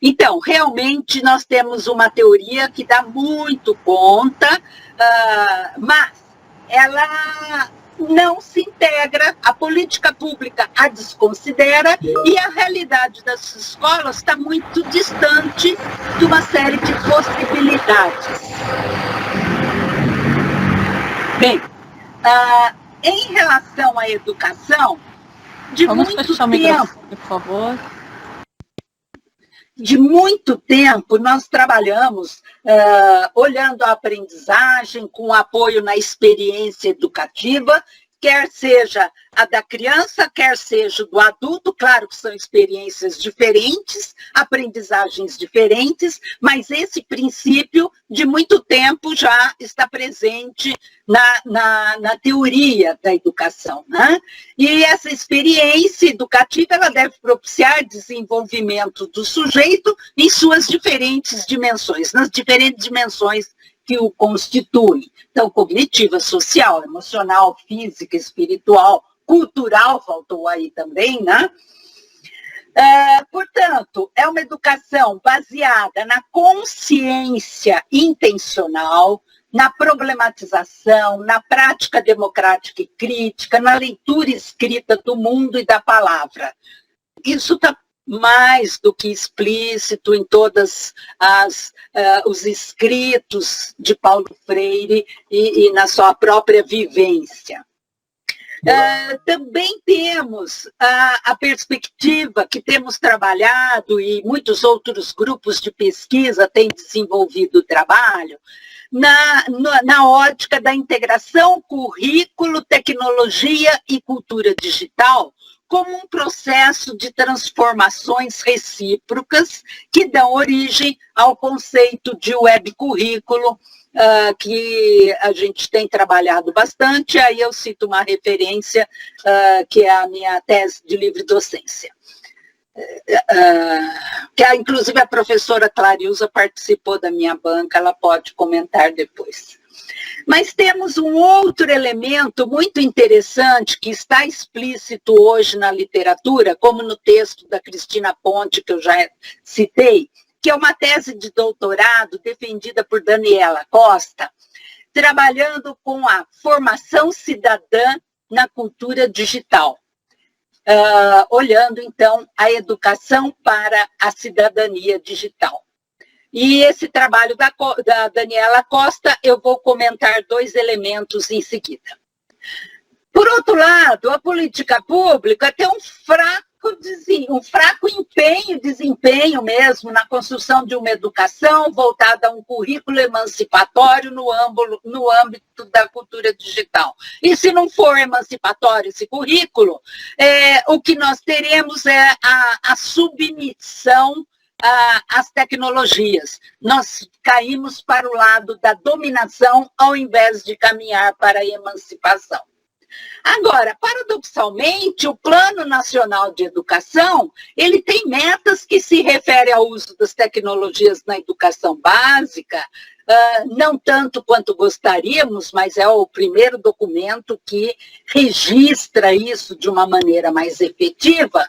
Então, realmente, nós temos uma teoria que dá muito conta, mas ela não se integra, a política pública a desconsidera e a realidade das escolas está muito distante de uma série de possibilidades. Bem, em relação à educação, Vamos fechar o microfone, por favor. De muito tempo, nós trabalhamos olhando a aprendizagem, com apoio na experiência educativa, quer seja a da criança, quer seja do adulto. Claro que são experiências diferentes, aprendizagens diferentes, mas esse princípio, de muito tempo, já está presente na teoria da educação, né? E essa experiência educativa, ela deve propiciar desenvolvimento do sujeito em suas diferentes dimensões, nas diferentes dimensões que o constituem. Então, cognitiva, social, emocional, física, espiritual, cultural, faltou aí também, né? Portanto, é uma educação baseada na consciência intencional, na problematização, na prática democrática e crítica, na leitura escrita do mundo e da palavra. Isso está mais do que explícito em todos os escritos de Paulo Freire e na sua própria vivência. Também temos a perspectiva que temos trabalhado e muitos outros grupos de pesquisa têm desenvolvido o trabalho na ótica da integração currículo, tecnologia e cultura digital como um processo de transformações recíprocas que dão origem ao conceito de web currículo, que a gente tem trabalhado bastante. Aí eu cito uma referência, que é a minha tese de livre docência. Que inclusive a professora Clarilza participou da minha banca, ela pode comentar depois. Mas temos um outro elemento muito interessante que está explícito hoje na literatura, como no texto da Cristina Ponte, que eu já citei, que é uma tese de doutorado defendida por Daniela Costa, trabalhando com a formação cidadã na cultura digital. Olhando, então, a educação para a cidadania digital. E esse trabalho da Daniela Costa, eu vou comentar 2 elementos em seguida. Por outro lado, a política pública tem um fraco desempenho mesmo na construção de uma educação voltada a um currículo emancipatório no âmbito da cultura digital. E se não for emancipatório esse currículo, o que nós teremos é a submissão às tecnologias. Nós caímos para o lado da dominação ao invés de caminhar para a emancipação. Agora, paradoxalmente, o Plano Nacional de Educação, ele tem metas que se referem ao uso das tecnologias na educação básica, não tanto quanto gostaríamos, mas é o primeiro documento que registra isso de uma maneira mais efetiva,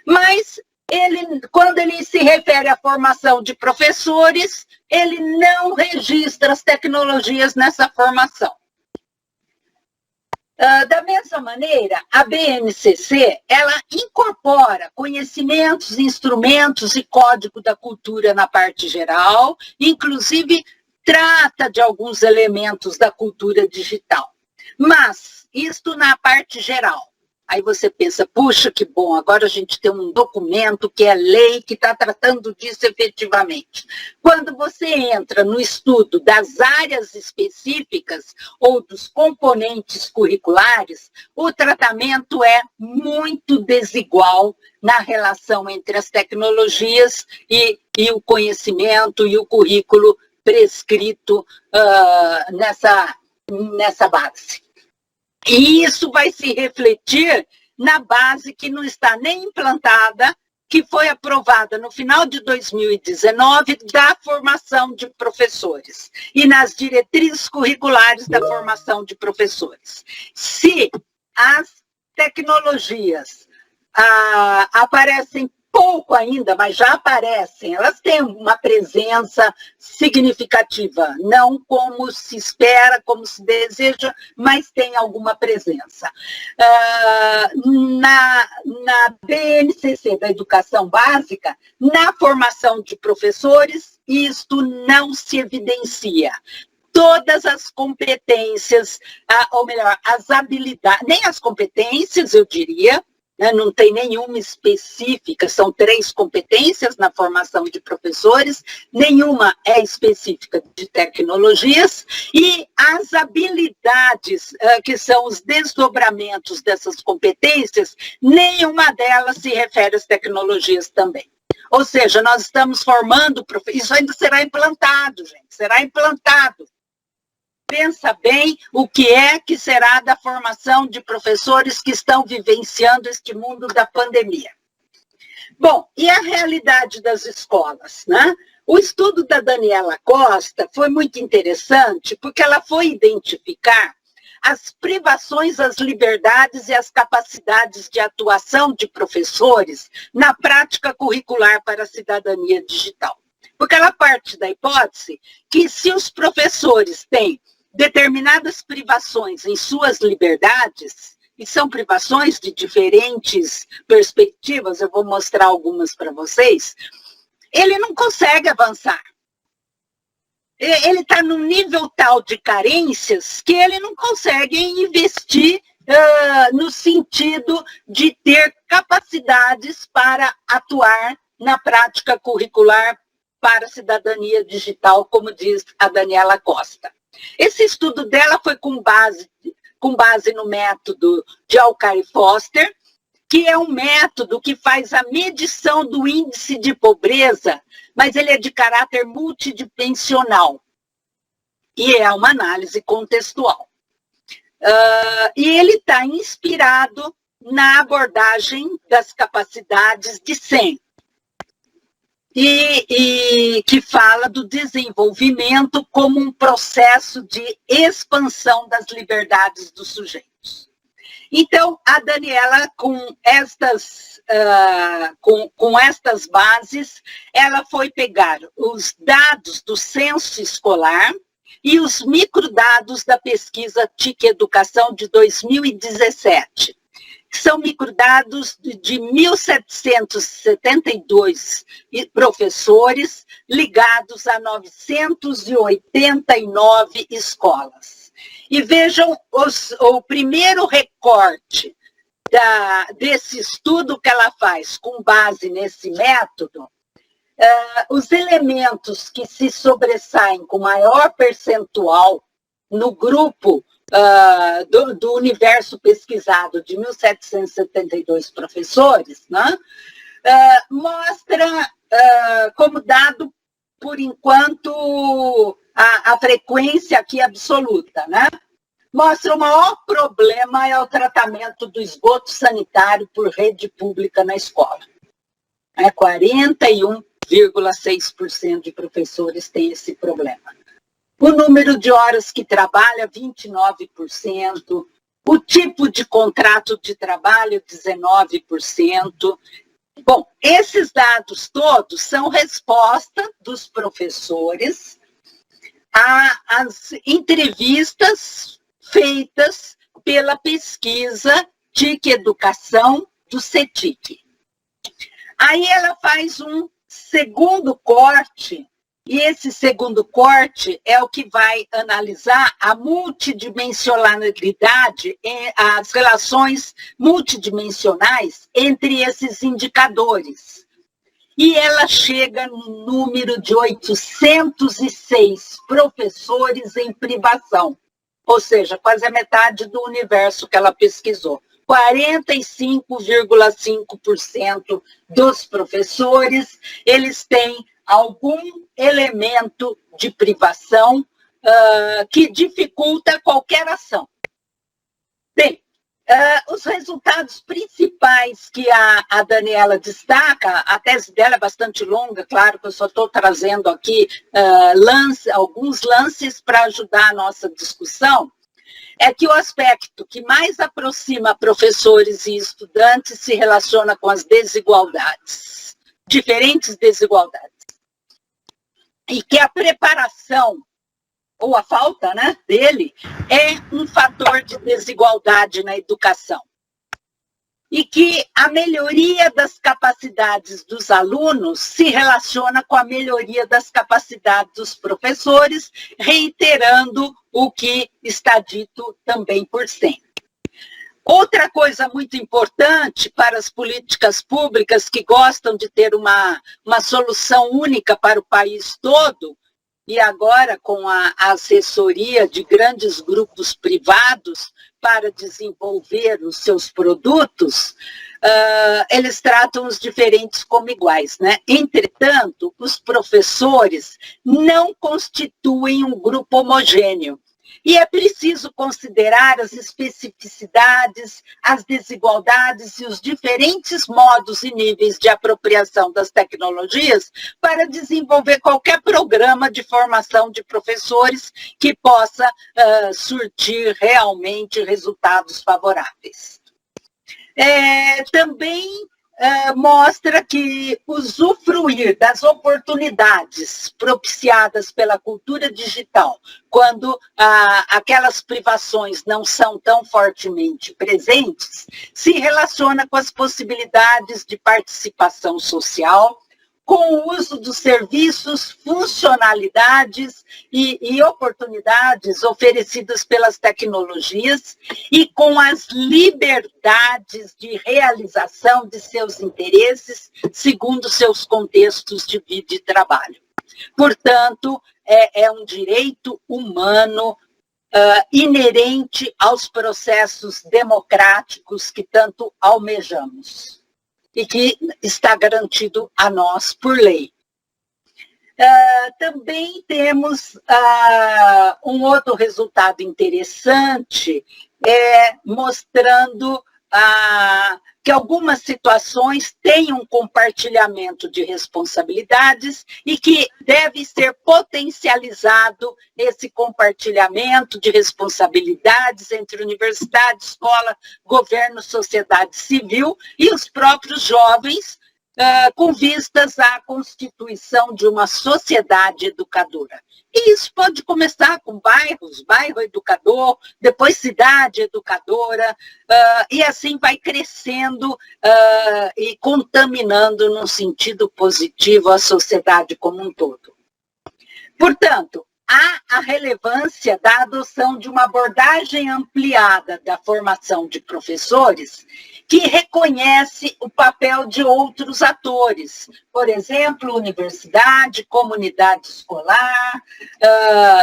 mas quando ele se refere à formação de professores, ele não registra as tecnologias nessa formação. Da mesma maneira, a BNCC, ela incorpora conhecimentos, instrumentos e código da cultura na parte geral, inclusive trata de alguns elementos da cultura digital. Mas, isto na parte geral. Aí você pensa, puxa, que bom, agora a gente tem um documento que é lei, que está tratando disso efetivamente. Quando você entra no estudo das áreas específicas ou dos componentes curriculares, o tratamento é muito desigual na relação entre as tecnologias e o conhecimento e o currículo prescrito nessa base. E isso vai se refletir na base que não está nem implantada, que foi aprovada no final de 2019 da formação de professores e nas diretrizes curriculares da formação de professores. Se as tecnologias aparecem pouco ainda, mas já aparecem, elas têm uma presença significativa, não como se espera, como se deseja, mas tem alguma presença. Na BNCC da educação básica, na formação de professores, isto não se evidencia. Todas as competências, ou melhor, as habilidades, nem as competências, eu diria, não tem nenhuma específica, são 3 competências na formação de professores, nenhuma é específica de tecnologias, e as habilidades, que são os desdobramentos dessas competências, nenhuma delas se refere às tecnologias também. Ou seja, nós estamos formando, isso ainda será implantado, gente, será implantado. Pensa bem o que é que será da formação de professores que estão vivenciando este mundo da pandemia. Bom, e a realidade das escolas, né? O estudo da Daniela Costa foi muito interessante porque ela foi identificar as privações às liberdades e às capacidades de atuação de professores na prática curricular para a cidadania digital. Porque ela parte da hipótese que se os professores têm determinadas privações em suas liberdades, e são privações de diferentes perspectivas, eu vou mostrar algumas para vocês, ele não consegue avançar. Ele está num nível tal de carências que ele não consegue investir no sentido de ter capacidades para atuar na prática curricular para a cidadania digital, como diz a Daniela Costa. Esse estudo dela foi com base no método de Alkire-Foster, que é um método que faz a medição do índice de pobreza, mas ele é de caráter multidimensional. E é uma análise contextual. E ele está inspirado na abordagem das capacidades de SEM, e que fala do desenvolvimento como um processo de expansão das liberdades dos sujeitos. Então, a Daniela, com estas bases, ela foi pegar os dados do censo escolar e os microdados da pesquisa TIC Educação de 2017. São microdados de 1.772 professores ligados a 989 escolas. E vejam o primeiro recorte desse estudo que ela faz com base nesse método, os elementos que se sobressaem com maior percentual no grupo do universo pesquisado de 1.772 professores, né, mostra como dado, por enquanto, a frequência aqui absoluta, né? Mostra o maior problema é o tratamento do esgoto sanitário por rede pública na escola. 41,6% de professores têm esse problema. O número de horas que trabalha, 29%. O tipo de contrato de trabalho, 19%. Bom, esses dados todos são resposta dos professores às entrevistas feitas pela pesquisa TIC Educação do CETIC. Aí ela faz um segundo corte, e esse segundo corte é o que vai analisar a multidimensionalidade, as relações multidimensionais entre esses indicadores. E ela chega no número de 806 professores em privação, ou seja, quase a metade do universo que ela pesquisou. 45,5% dos professores, eles têm algum elemento de privação que dificulta qualquer ação. Bem, os resultados principais que a Daniela destaca, a tese dela é bastante longa, claro que eu só estou trazendo aqui alguns lances para ajudar a nossa discussão, é que o aspecto que mais aproxima professores e estudantes se relaciona com as desigualdades, diferentes desigualdades. E que a preparação, ou a falta, né, dele, é um fator de desigualdade na educação. E que a melhoria das capacidades dos alunos se relaciona com a melhoria das capacidades dos professores, reiterando o que está dito também por SEM. Outra coisa muito importante para as políticas públicas que gostam de ter uma solução única para o país todo, e agora com a assessoria de grandes grupos privados para desenvolver os seus produtos, eles tratam os diferentes como iguais, né? Entretanto, os professores não constituem um grupo homogêneo. E é preciso considerar as especificidades, as desigualdades e os diferentes modos e níveis de apropriação das tecnologias para desenvolver qualquer programa de formação de professores que possa surtir realmente resultados favoráveis. Também mostra que usufruir das oportunidades propiciadas pela cultura digital, quando aquelas privações não são tão fortemente presentes, se relaciona com as possibilidades de participação social, com o uso dos serviços, funcionalidades e oportunidades oferecidas pelas tecnologias e com as liberdades de realização de seus interesses segundo seus contextos de vida e trabalho. Portanto, é um direito humano inerente aos processos democráticos que tanto almejamos e que está garantido a nós por lei. Também temos um outro resultado interessante, mostrando que algumas situações têm um compartilhamento de responsabilidades e que deve ser potencializado esse compartilhamento de responsabilidades entre universidade, escola, governo, sociedade civil e os próprios jovens, com vistas à constituição de uma sociedade educadora. E isso pode começar com bairro educador, depois cidade educadora, e assim vai crescendo e contaminando num sentido positivo a sociedade como um todo. Portanto, há a relevância da adoção de uma abordagem ampliada da formação de professores que reconhece o papel de outros atores, por exemplo, universidade, comunidade escolar,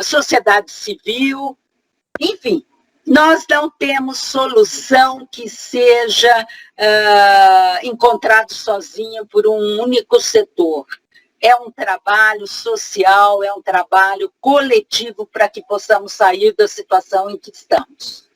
sociedade civil, enfim. Nós não temos solução que seja encontrado sozinha por um único setor. É um trabalho social, é um trabalho coletivo para que possamos sair da situação em que estamos.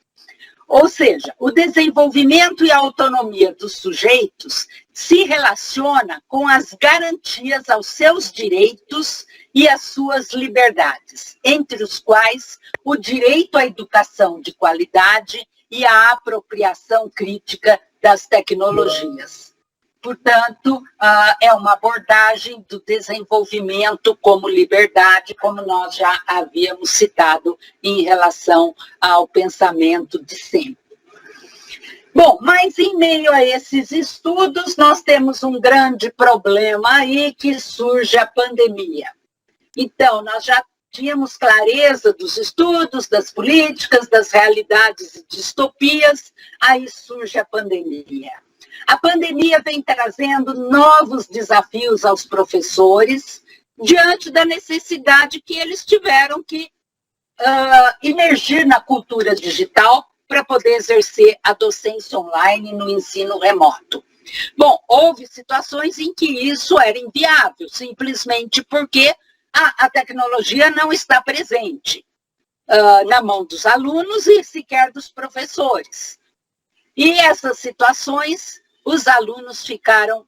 Ou seja, o desenvolvimento e a autonomia dos sujeitos se relaciona com as garantias aos seus direitos e às suas liberdades, entre os quais o direito à educação de qualidade e a apropriação crítica das tecnologias. Portanto, é uma abordagem do desenvolvimento como liberdade, como nós já havíamos citado em relação ao pensamento de sempre. Bom, mas em meio a esses estudos, nós temos um grande problema aí que surge a pandemia. Então, nós já tínhamos clareza dos estudos, das políticas, das realidades e distopias, aí surge a pandemia. A pandemia vem trazendo novos desafios aos professores, diante da necessidade que eles tiveram que emergir na cultura digital para poder exercer a docência online no ensino remoto. Bom, houve situações em que isso era inviável, simplesmente porque a tecnologia não está presente na mão dos alunos e sequer dos professores. E essas situações, os alunos ficaram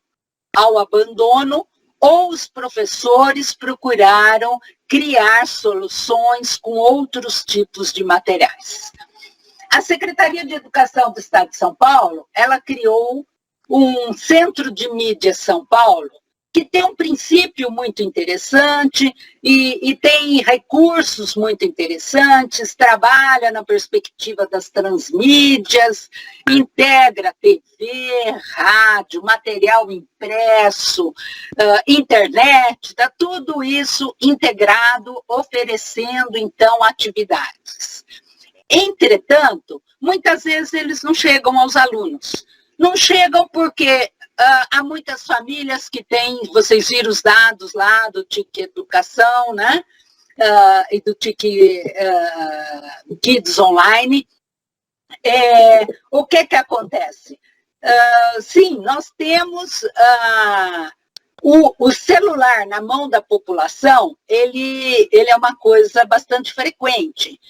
ao abandono ou os professores procuraram criar soluções com outros tipos de materiais. A Secretaria de Educação do Estado de São Paulo, ela criou um Centro de Mídia São Paulo, que tem um princípio muito interessante e tem recursos muito interessantes, trabalha na perspectiva das transmídias, integra TV, rádio, material impresso, internet, está tudo isso integrado, oferecendo, então, atividades. Entretanto, muitas vezes eles não chegam aos alunos. Não chegam porque há muitas famílias que têm, vocês viram os dados lá do TIC Educação, né? E do TIC Kids Online. O que acontece? Sim, nós temos o celular na mão da população, ele é uma coisa bastante frequente.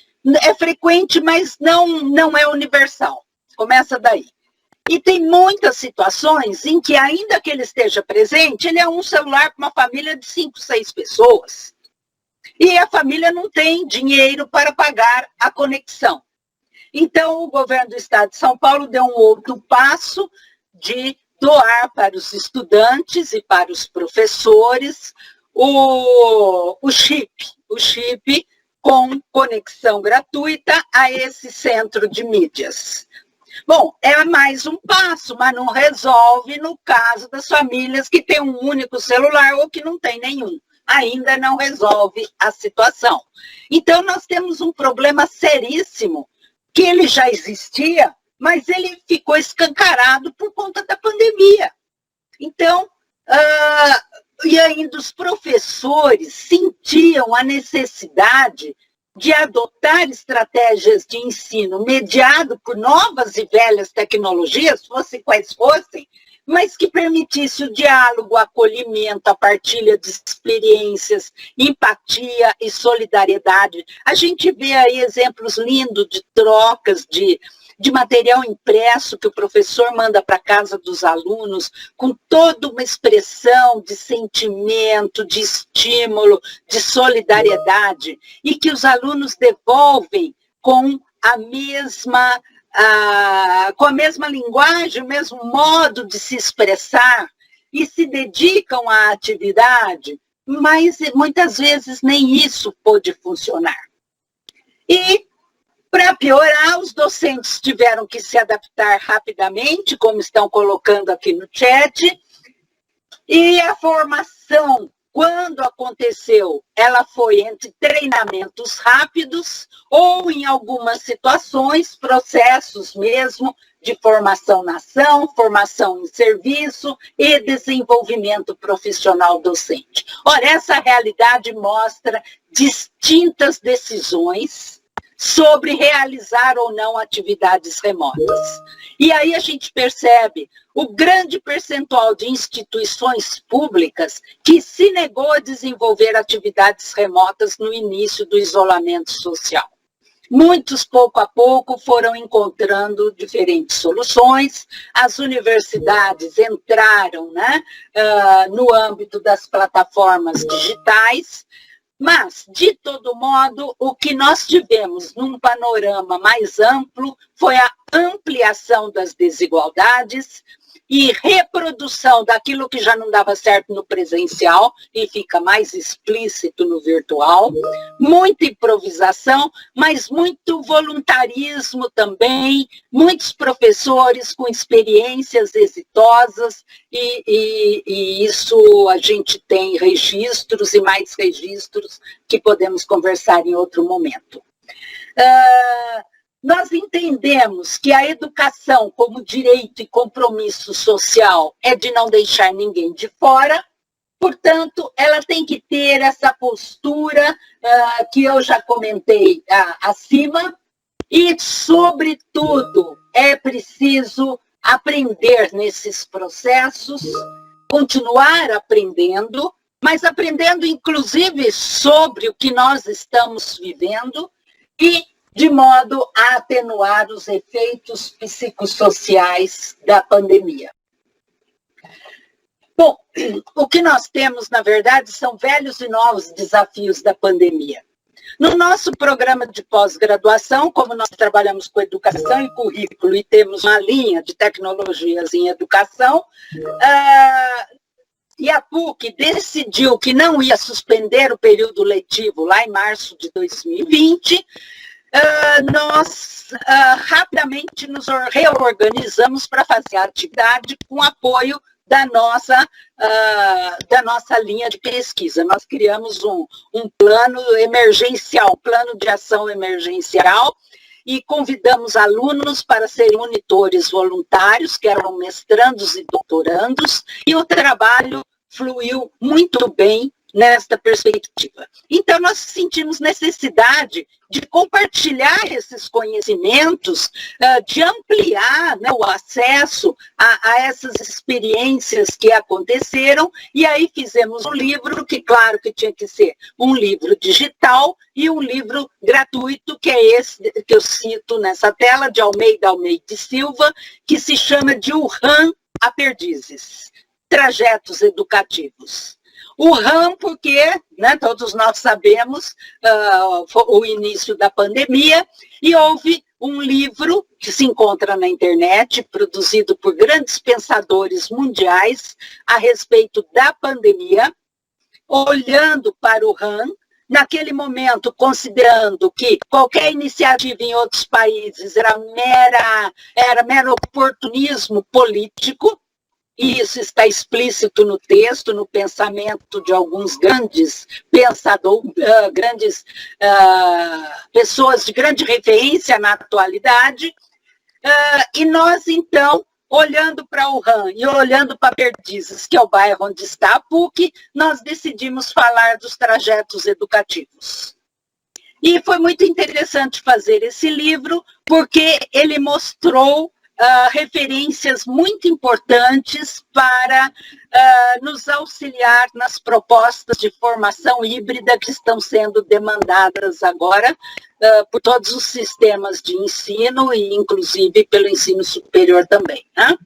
É frequente, mas não é universal. Começa daí. E tem muitas situações em que, ainda que ele esteja presente, ele é um celular para uma família de 5, 6 pessoas. E a família não tem dinheiro para pagar a conexão. Então, o governo do estado de São Paulo deu um outro passo de doar para os estudantes e para os professores o chip com conexão gratuita a esse centro de mídias. Bom, é mais um passo, mas não resolve no caso das famílias que têm um único celular ou que não tem nenhum. Ainda não resolve a situação. Então, nós temos um problema seríssimo, que ele já existia, mas ele ficou escancarado por conta da pandemia. Então, e ainda os professores sentiam a necessidade de adotar estratégias de ensino mediado por novas e velhas tecnologias, fossem quais fossem, mas que permitisse o diálogo, o acolhimento, a partilha de experiências, empatia e solidariedade. A gente vê aí exemplos lindos de trocas de material impresso que o professor manda para a casa dos alunos, com toda uma expressão de sentimento, de estímulo, de solidariedade, e que os alunos devolvem com a mesma linguagem, o mesmo modo de se expressar, e se dedicam à atividade, mas muitas vezes nem isso pôde funcionar. E, para piorar, os docentes tiveram que se adaptar rapidamente, como estão colocando aqui no chat, e a formação, quando aconteceu, ela foi entre treinamentos rápidos ou, em algumas situações, processos mesmo de formação na ação, formação em serviço e desenvolvimento profissional docente. Ora, essa realidade mostra distintas decisões sobre realizar ou não atividades remotas. E aí a gente percebe o grande percentual de instituições públicas que se negou a desenvolver atividades remotas no início do isolamento social. Muitos, pouco a pouco, foram encontrando diferentes soluções. As universidades entraram, né, no âmbito das plataformas digitais. Mas, de todo modo, o que nós tivemos num panorama mais amplo foi a ampliação das desigualdades e reprodução daquilo que já não dava certo no presencial e fica mais explícito no virtual, muita improvisação, mas muito voluntarismo também, muitos professores com experiências exitosas e isso a gente tem registros e mais registros que podemos conversar em outro momento. Nós entendemos que a educação como direito e compromisso social é de não deixar ninguém de fora, portanto, ela tem que ter essa postura que eu já comentei acima e, sobretudo, é preciso aprender nesses processos, continuar aprendendo, mas aprendendo inclusive sobre o que nós estamos vivendo e de modo a atenuar os efeitos psicossociais da pandemia. Bom, o que nós temos, na verdade, são velhos e novos desafios da pandemia. No nosso programa de pós-graduação, como nós trabalhamos com educação e currículo e temos uma linha de tecnologias em educação, e a PUC decidiu que não ia suspender o período letivo lá em março de 2020, nós rapidamente nos reorganizamos para fazer a atividade com apoio da nossa linha de pesquisa. Nós criamos um plano emergencial, um plano de ação emergencial, e convidamos alunos para serem monitores voluntários, que eram mestrandos e doutorandos, e o trabalho fluiu muito bem nesta perspectiva. Então, nós sentimos necessidade de compartilhar esses conhecimentos, de ampliar, né, o acesso a essas experiências que aconteceram, e aí fizemos um livro que, claro, que tinha que ser um livro digital e um livro gratuito, que é esse que eu cito nessa tela, de Almeida e Silva, que se chama De Wuhan a Perdizes, Trajetos Educativos. O RAM, porque, né, todos nós sabemos, o início da pandemia, e houve um livro que se encontra na internet, produzido por grandes pensadores mundiais a respeito da pandemia, olhando para o RAM, naquele momento, considerando que qualquer iniciativa em outros países era mero oportunismo político, e isso está explícito no texto, no pensamento de alguns grandes pensadores, pessoas de grande referência na atualidade, e nós, então, olhando para o RAM e olhando para Perdizes, que é o bairro onde está a PUC, nós decidimos falar dos trajetos educativos. E foi muito interessante fazer esse livro, porque ele mostrou referências muito importantes para nos auxiliar nas propostas de formação híbrida que estão sendo demandadas agora por todos os sistemas de ensino e, inclusive, pelo ensino superior também, né?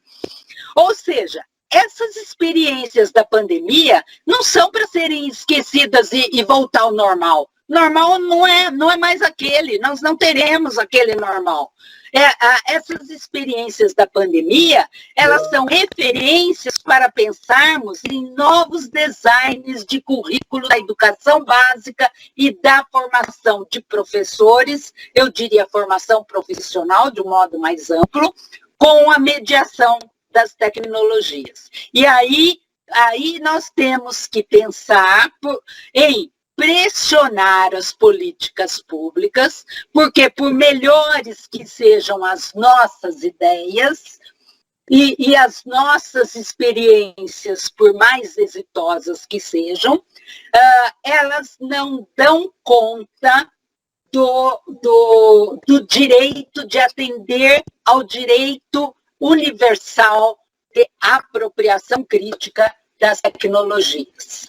Ou seja, essas experiências da pandemia não são para serem esquecidas e voltar ao normal. Normal não é mais aquele, nós não teremos aquele normal. Essas experiências da pandemia, elas são referências para pensarmos em novos designs de currículo da educação básica e da formação de professores, eu diria formação profissional de um modo mais amplo, com a mediação das tecnologias. E aí nós temos que pensar em pressionar as políticas públicas, porque por melhores que sejam as nossas ideias e as nossas experiências, por mais exitosas que sejam, elas não dão conta do direito de atender ao direito universal de apropriação crítica das tecnologias.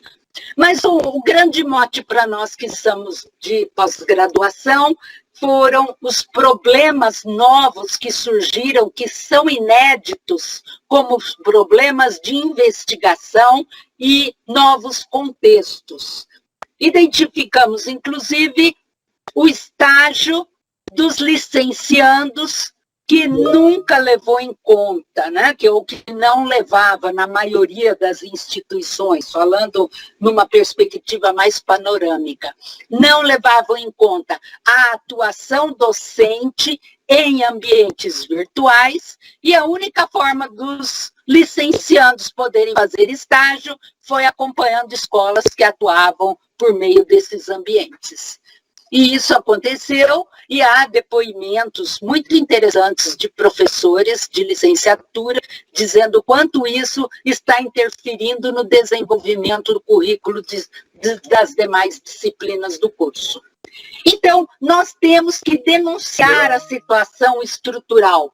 Mas o grande mote para nós que somos de pós-graduação foram os problemas novos que surgiram, que são inéditos, como os problemas de investigação e novos contextos. Identificamos, inclusive, o estágio dos licenciandos que nunca levou em conta, né? que não levava na maioria das instituições, falando numa perspectiva mais panorâmica, não levavam em conta a atuação docente em ambientes virtuais, e a única forma dos licenciandos poderem fazer estágio foi acompanhando escolas que atuavam por meio desses ambientes. E isso aconteceu, e há depoimentos muito interessantes de professores de licenciatura, dizendo quanto isso está interferindo no desenvolvimento do currículo das demais disciplinas do curso. Então, nós temos que denunciar a situação estrutural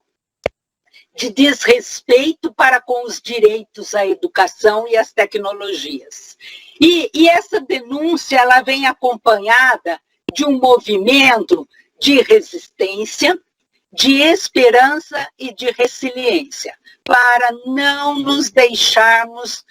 de desrespeito para com os direitos à educação e às tecnologias. E essa denúncia, ela vem acompanhada de um movimento de resistência, de esperança e de resiliência, para não nos deixarmos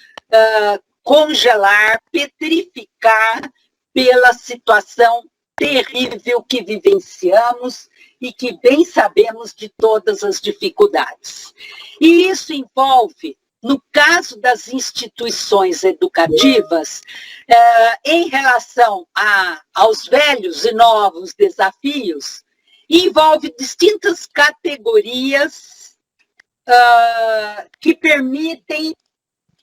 congelar, petrificar pela situação terrível que vivenciamos e que bem sabemos de todas as dificuldades. E isso envolve, no caso das instituições educativas, em relação aos velhos e novos desafios, envolve distintas categorias que permitem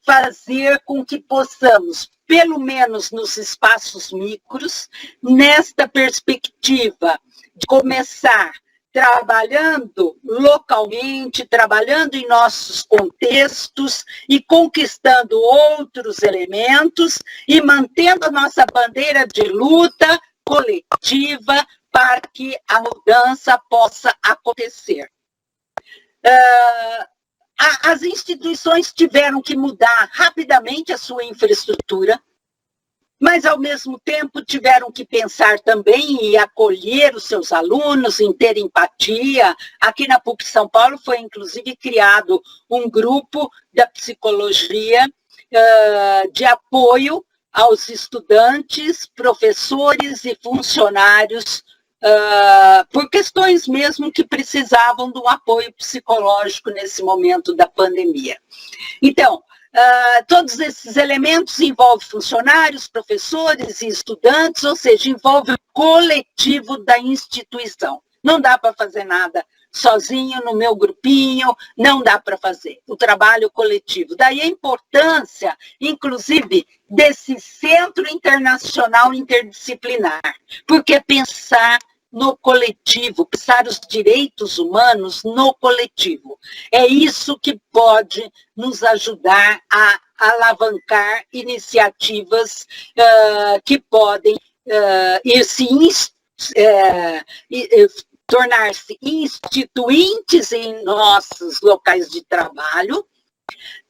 fazer com que possamos, pelo menos nos espaços micros, nesta perspectiva de começar trabalhando localmente, trabalhando em nossos contextos e conquistando outros elementos e mantendo a nossa bandeira de luta coletiva para que a mudança possa acontecer. As instituições tiveram que mudar rapidamente a sua infraestrutura, mas, ao mesmo tempo, tiveram que pensar também em acolher os seus alunos, em ter empatia. Aqui na PUC São Paulo foi, inclusive, criado um grupo da psicologia de apoio aos estudantes, professores e funcionários, por questões mesmo que precisavam de um apoio psicológico nesse momento da pandemia. Então, todos esses elementos envolvem funcionários, professores e estudantes, ou seja, envolve o coletivo da instituição. Não dá para fazer nada sozinho, no meu grupinho, não dá para fazer o trabalho coletivo. Daí a importância, inclusive, desse Centro Internacional Interdisciplinar, porque pensar no coletivo, pensar os direitos humanos no coletivo. É isso que pode nos ajudar a alavancar iniciativas que podem tornar-se instituintes em nossos locais de trabalho,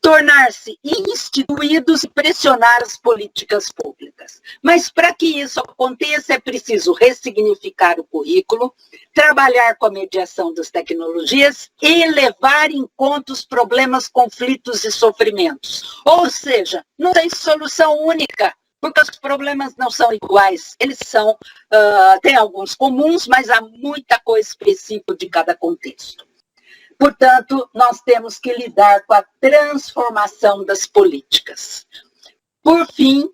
tornar-se instituídos e pressionar as políticas públicas. Mas para que isso aconteça é preciso ressignificar o currículo, trabalhar com a mediação das tecnologias e levar em conta os problemas, conflitos e sofrimentos. Ou seja, não tem solução única, porque os problemas não são iguais, eles são, tem alguns comuns, mas há muita coisa específica de cada contexto. Portanto, nós temos que lidar com a transformação das políticas. Por fim,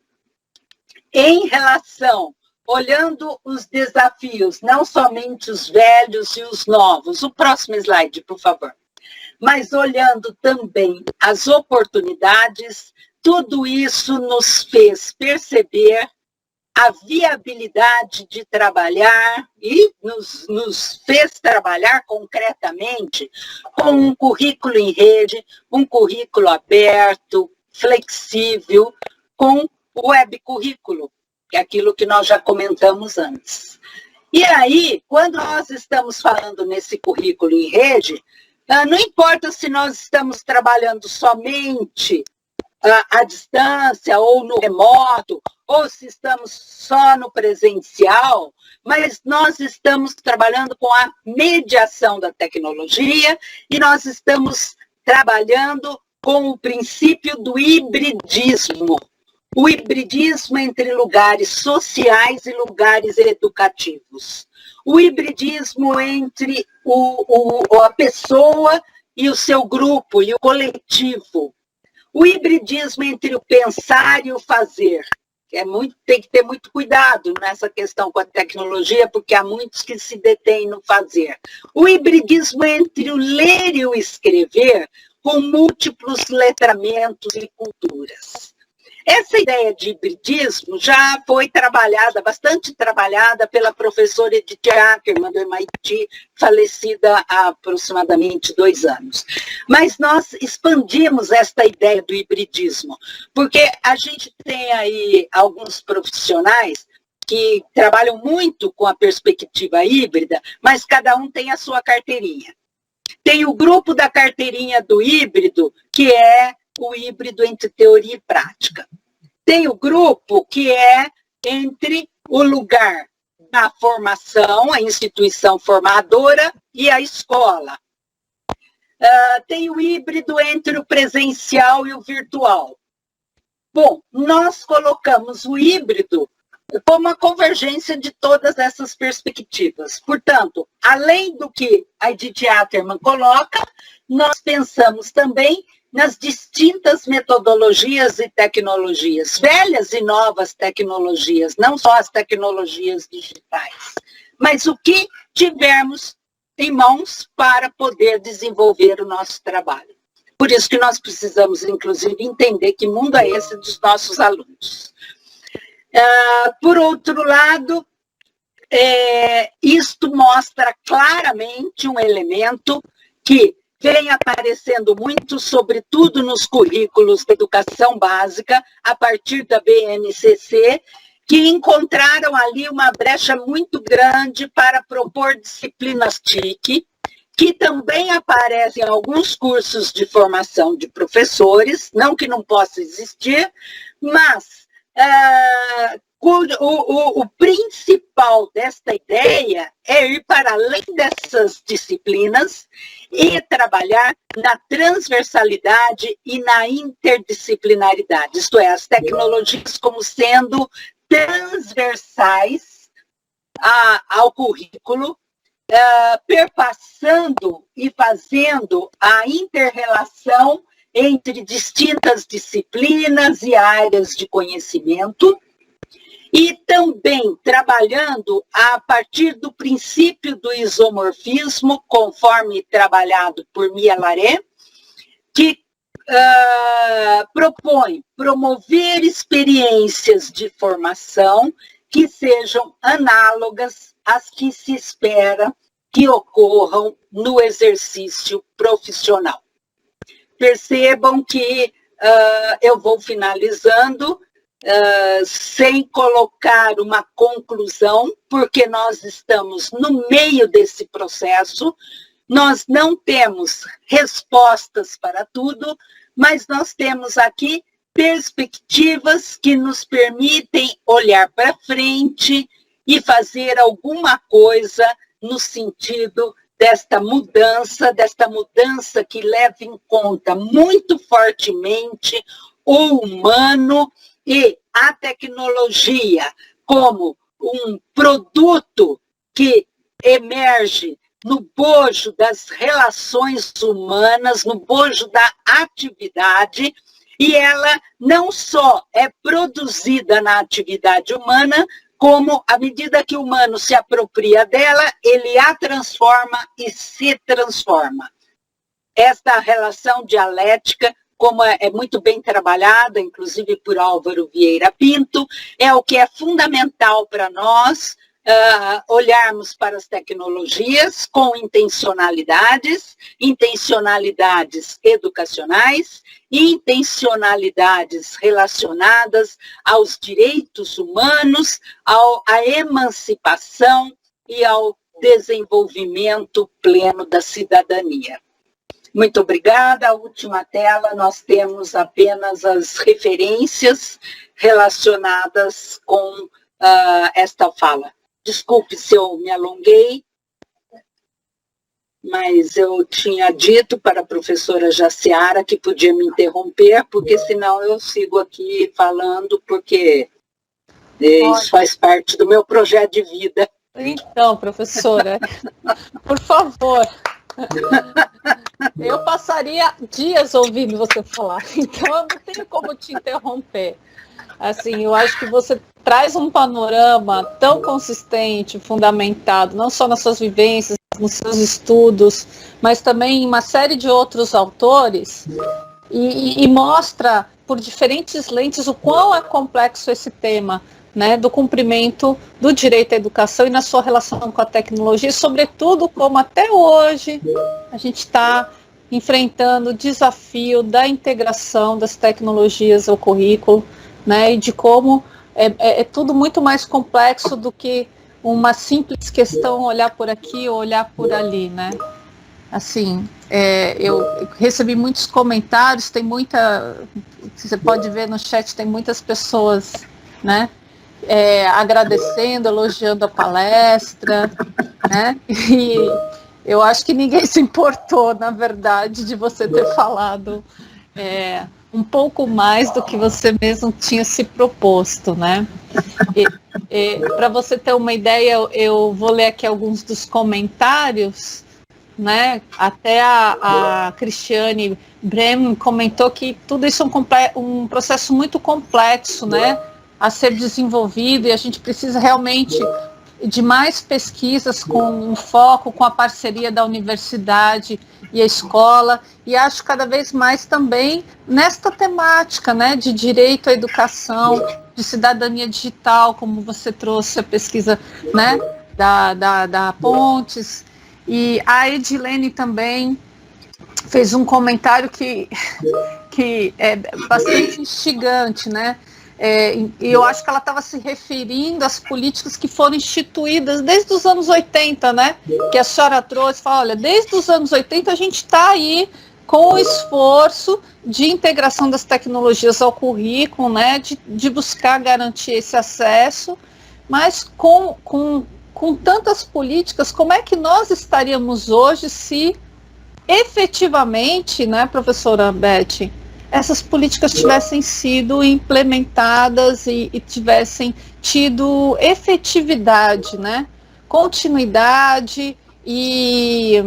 em relação, olhando os desafios, não somente os velhos e os novos, o próximo slide, por favor, mas olhando também as oportunidades, tudo isso nos fez perceber a viabilidade de trabalhar e nos fez trabalhar concretamente com um currículo em rede, um currículo aberto, flexível, com o webcurrículo, que é aquilo que nós já comentamos antes. E aí, quando nós estamos falando nesse currículo em rede, não importa se nós estamos trabalhando somente à distância ou no remoto, ou se estamos só no presencial, mas nós estamos trabalhando com a mediação da tecnologia e nós estamos trabalhando com o princípio do hibridismo. O hibridismo entre lugares sociais e lugares educativos. O hibridismo entre a pessoa e o seu grupo, e o coletivo. O hibridismo entre o pensar e o fazer. Tem que ter muito cuidado nessa questão com a tecnologia, porque há muitos que se detêm no fazer. O hibridismo entre o ler e o escrever, com múltiplos letramentos e culturas. Essa ideia de hibridismo já foi bastante trabalhada pela professora Edith Ackerman, do MIT, falecida há aproximadamente 2 anos. Mas nós expandimos esta ideia do hibridismo, porque a gente tem aí alguns profissionais que trabalham muito com a perspectiva híbrida, mas cada um tem a sua carteirinha. Tem o grupo da carteirinha do híbrido, que é o híbrido entre teoria e prática. Tem o grupo que é entre o lugar da formação, a instituição formadora e a escola. Tem o híbrido entre o presencial e o virtual. Bom, nós colocamos o híbrido como uma convergência de todas essas perspectivas. Portanto, além do que a Edith Ackerman coloca, nós pensamos também nas distintas metodologias e tecnologias, velhas e novas tecnologias, não só as tecnologias digitais, mas o que tivermos em mãos para poder desenvolver o nosso trabalho. Por isso que nós precisamos, inclusive, entender que mundo é esse dos nossos alunos. Por outro lado, isto mostra claramente um elemento que vem aparecendo muito, sobretudo nos currículos de educação básica, a partir da BNCC, que encontraram ali uma brecha muito grande para propor disciplinas TIC, que também aparecem em alguns cursos de formação de professores, não que não possa existir, mas o principal desta ideia é ir para além dessas disciplinas e trabalhar na transversalidade e na interdisciplinaridade, isto é, as tecnologias como sendo transversais ao currículo, perpassando e fazendo a inter-relação entre distintas disciplinas e áreas de conhecimento, e também trabalhando a partir do princípio do isomorfismo, conforme trabalhado por Mia Laré, que propõe promover experiências de formação que sejam análogas às que se espera que ocorram no exercício profissional. Percebam que eu vou finalizando, sem colocar uma conclusão, porque nós estamos no meio desse processo, nós não temos respostas para tudo, mas nós temos aqui perspectivas que nos permitem olhar para frente e fazer alguma coisa no sentido desta mudança que leva em conta muito fortemente o humano e a tecnologia como um produto que emerge no bojo das relações humanas, no bojo da atividade, e ela não só é produzida na atividade humana, como, à medida que o humano se apropria dela, ele a transforma e se transforma. Esta relação dialética, como é muito bem trabalhada, inclusive por Álvaro Vieira Pinto, é o que é fundamental para nós olharmos para as tecnologias com intencionalidades educacionais, intencionalidades relacionadas aos direitos humanos, à emancipação e ao desenvolvimento pleno da cidadania. Muito obrigada. A última tela, nós temos apenas as referências relacionadas com esta fala. Desculpe se eu me alonguei, mas eu tinha dito para a professora Jaciara que podia me interromper, porque senão eu sigo aqui falando, porque isso faz parte do meu projeto de vida. Então, professora, por favor, eu passaria dias ouvindo você falar, então eu não tenho como te interromper. Assim, eu acho que você traz um panorama tão consistente, fundamentado, não só nas suas vivências, nos seus estudos, mas também em uma série de outros autores, e mostra por diferentes lentes o quão é complexo esse tema, né, do cumprimento do direito à educação e na sua relação com a tecnologia, e sobretudo como até hoje a gente está enfrentando o desafio da integração das tecnologias ao currículo, né, e de como é tudo muito mais complexo do que uma simples questão olhar por aqui ou olhar por ali, né? Assim, eu recebi muitos comentários, tem você pode ver no chat, tem muitas pessoas, né, agradecendo, elogiando a palestra, né, e eu acho que ninguém se importou, na verdade, de você ter falado um pouco mais do que você mesmo tinha se proposto, né? Para você ter uma ideia, eu vou ler aqui alguns dos comentários, né? Até a Cristiane Bremen comentou que tudo isso é um processo muito complexo, né? A ser desenvolvido, e a gente precisa realmente de mais pesquisas com um foco, com a parceria da universidade e a escola, e acho cada vez mais também nesta temática, né, de direito à educação, de cidadania digital, como você trouxe a pesquisa, né, da Pontes, e a Edilene também fez um comentário que é bastante instigante, né? E eu acho que ela estava se referindo às políticas que foram instituídas desde os anos 80, né? Que a senhora trouxe, fala, olha, desde os anos 80 a gente está aí com o esforço de integração das tecnologias ao currículo, né? De buscar garantir esse acesso, mas com tantas políticas, como é que nós estaríamos hoje se efetivamente, né, professora Beth, essas políticas tivessem sido implementadas e tivessem tido efetividade, né, continuidade e,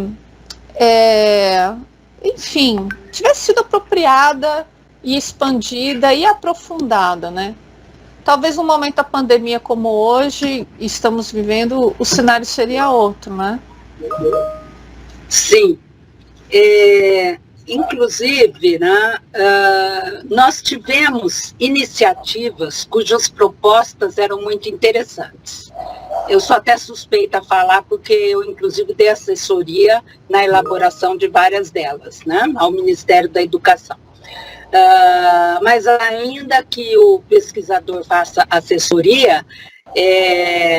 enfim, tivesse sido apropriada e expandida e aprofundada, né? Talvez no momento da pandemia como hoje estamos vivendo, o cenário seria outro, né? Sim. Inclusive, né, nós tivemos iniciativas cujas propostas eram muito interessantes. Eu sou até suspeita a falar, porque eu, inclusive, dei assessoria na elaboração de várias delas, né, ao Ministério da Educação. Mas ainda que o pesquisador faça assessoria,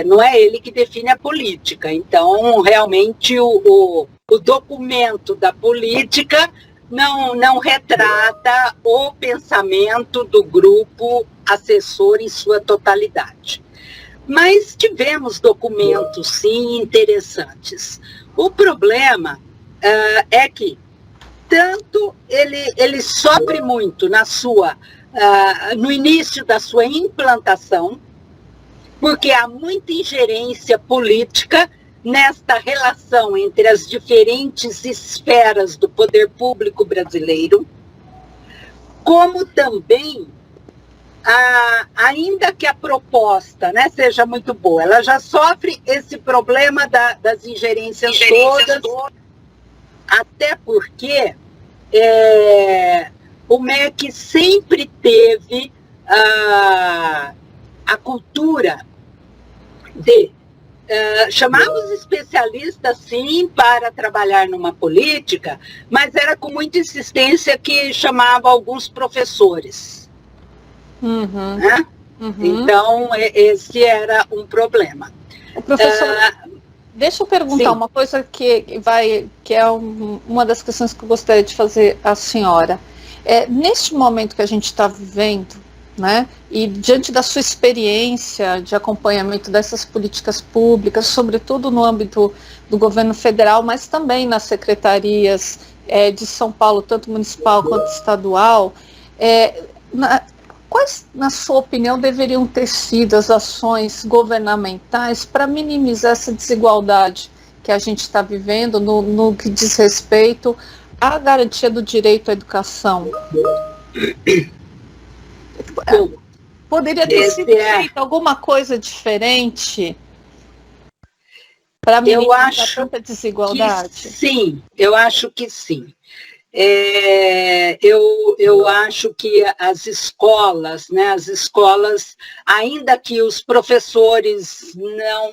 não é ele que define a política. Então, realmente, o documento da política não retrata o pensamento do grupo assessor em sua totalidade. Mas tivemos documentos, sim, interessantes. O problema é que tanto ele sofre muito no início da sua implantação, porque há muita ingerência política nesta relação entre as diferentes esferas do poder público brasileiro, como também, ainda que a proposta, né, seja muito boa, ela já sofre esse problema das ingerências todas, até porque o MEC sempre teve a cultura de chamava os especialistas, sim, para trabalhar numa política, mas era com muita insistência que chamava alguns professores. Uhum, né? Então, esse era um problema. Professor, deixa eu perguntar sim. uma coisa que é uma das questões que eu gostaria de fazer à senhora. Neste momento que a gente está vivendo, né, e diante da sua experiência de acompanhamento dessas políticas públicas, sobretudo no âmbito do governo federal, mas também nas secretarias de São Paulo, tanto municipal quanto estadual, quais, na sua opinião, deveriam ter sido as ações governamentais para minimizar essa desigualdade que a gente está vivendo no que diz respeito à garantia do direito à educação? Poderia ter sido feito alguma coisa diferente para minimizar tanta desigualdade? Sim, eu acho que sim. Eu acho que as escolas, ainda que os professores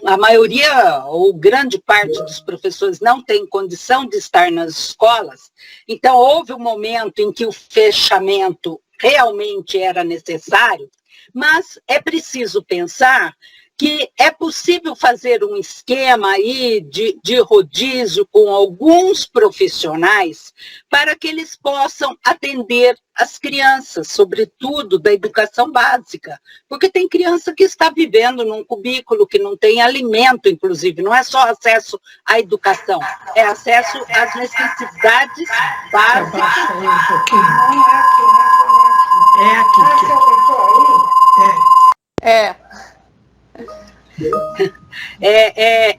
a maioria ou grande parte dos professores não tem condição de estar nas escolas, então houve um momento em que o fechamento realmente era necessário, mas é preciso pensar que é possível fazer um esquema aí de rodízio com alguns profissionais para que eles possam atender as crianças, sobretudo da educação básica, porque tem criança que está vivendo num cubículo, que não tem alimento, inclusive, não é só acesso à educação, é acesso às necessidades básicas.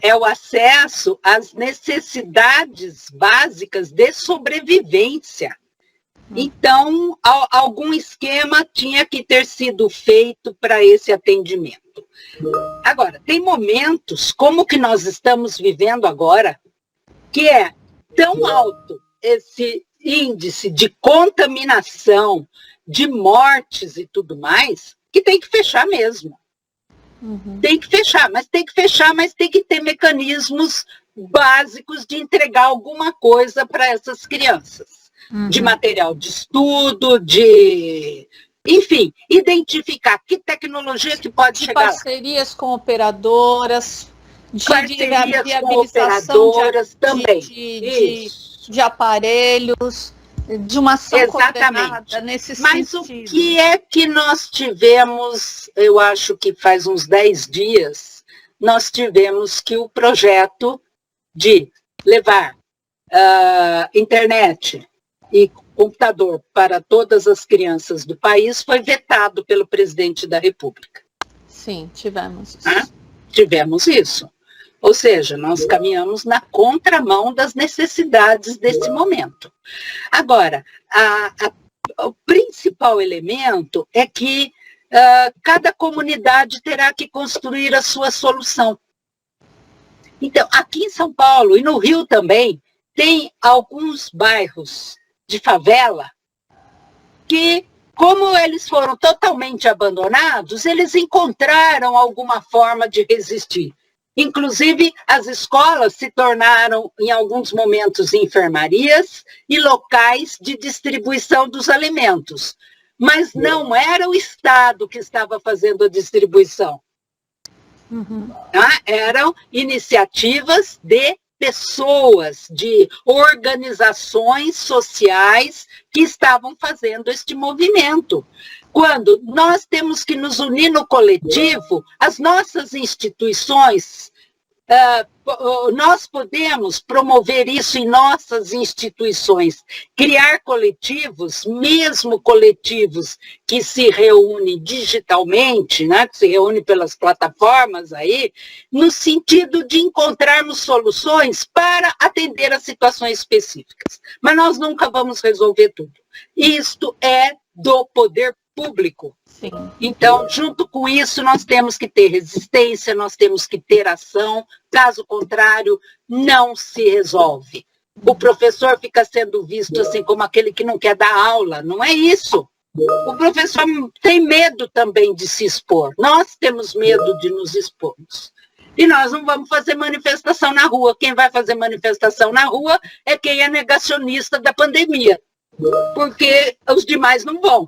É o acesso às necessidades básicas de sobrevivência. Então, algum esquema tinha que ter sido feito para esse atendimento. Agora, tem momentos, como o que nós estamos vivendo agora, que é tão alto esse índice de contaminação, de mortes e tudo mais, que tem que fechar mesmo. Tem que fechar, mas tem que ter mecanismos básicos de entregar alguma coisa para essas crianças. De material de estudo, enfim, identificar que tecnologia que pode de chegar. Parcerias com operadoras, Parcerias com operadoras também. De aparelhos, de uma ação coordenada nesse Mas sentido. O que é que nós tivemos, eu acho que faz uns 10 dias, nós tivemos que o projeto de levar internet e computador para todas as crianças do país foi vetado pelo presidente da República. Sim, tivemos isso. Tivemos isso. Ou seja, nós caminhamos na contramão das necessidades desse momento. Agora, o principal elemento é que cada comunidade terá que construir a sua solução. Então, aqui em São Paulo e no Rio também, tem alguns bairros de favela que, como eles foram totalmente abandonados, eles encontraram alguma forma de resistir. Inclusive, as escolas se tornaram, em alguns momentos, enfermarias e locais de distribuição dos alimentos. Mas não era o Estado que estava fazendo a distribuição. Eram iniciativas de pessoas, de organizações sociais que estavam fazendo este movimento. Quando nós temos que nos unir no coletivo, as nossas instituições, nós podemos promover isso em nossas instituições, criar coletivos, mesmo coletivos que se reúnem digitalmente, né, que se reúnem pelas plataformas aí, no sentido de encontrarmos soluções para atender a situações específicas. Mas nós nunca vamos resolver tudo. Isto é do poder público. Sim. Então, junto com isso, nós temos que ter resistência, nós temos que ter ação, caso contrário, não se resolve. O professor fica sendo visto assim como aquele que não quer dar aula, não é isso. O professor tem medo também de se expor, nós temos medo de nos expormos. E nós não vamos fazer manifestação na rua, quem vai fazer manifestação na rua é quem é negacionista da pandemia, porque os demais não vão.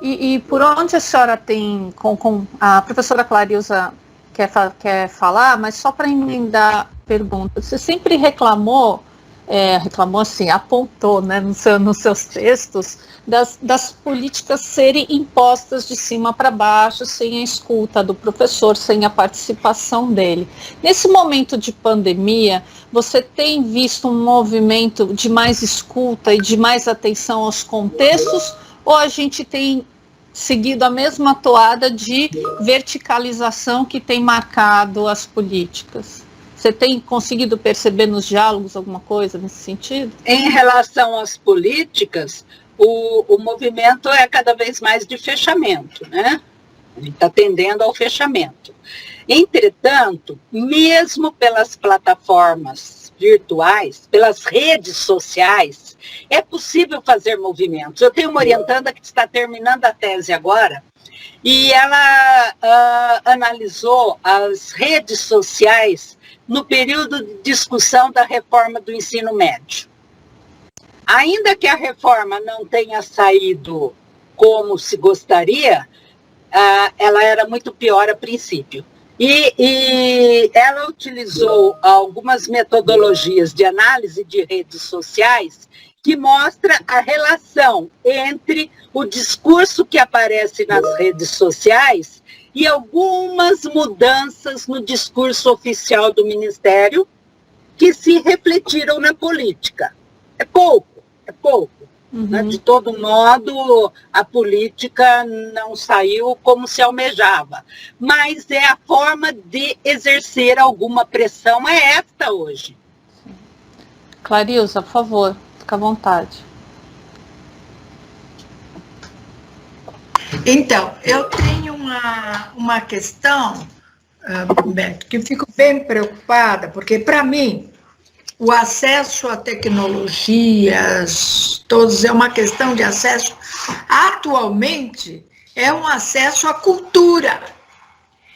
E por onde a senhora tem, com a professora Clarilza quer falar, mas só para emendar a pergunta, você sempre reclamou assim, apontou, né, nos seus textos, das políticas serem impostas de cima para baixo, sem a escuta do professor, sem a participação dele. Nesse momento de pandemia, você tem visto um movimento de mais escuta e de mais atenção aos contextos, ou a gente tem seguido a mesma toada de verticalização que tem marcado as políticas? Você tem conseguido perceber nos diálogos alguma coisa nesse sentido? Em relação às políticas, o movimento é cada vez mais de fechamento, né? Ele está tendendo ao fechamento. Entretanto, mesmo pelas plataformas virtuais, pelas redes sociais, é possível fazer movimentos. Eu tenho uma orientanda que está terminando a tese agora, e ela analisou as redes sociais no período de discussão da reforma do ensino médio. Ainda que a reforma não tenha saído como se gostaria, ela era muito pior a princípio. E ela utilizou algumas metodologias de análise de redes sociais que mostra a relação entre o discurso que aparece nas redes sociais e algumas mudanças no discurso oficial do Ministério que se refletiram na política. É pouco. Uhum. Né? De todo modo, a política não saiu como se almejava. Mas é a forma de exercer alguma pressão, é esta hoje. Clarilza, por favor, fica à vontade. Então, eu tenho uma questão, Beto, que eu fico bem preocupada, porque, para mim, o acesso a tecnologias, todos, é uma questão de acesso, atualmente, é um acesso à cultura.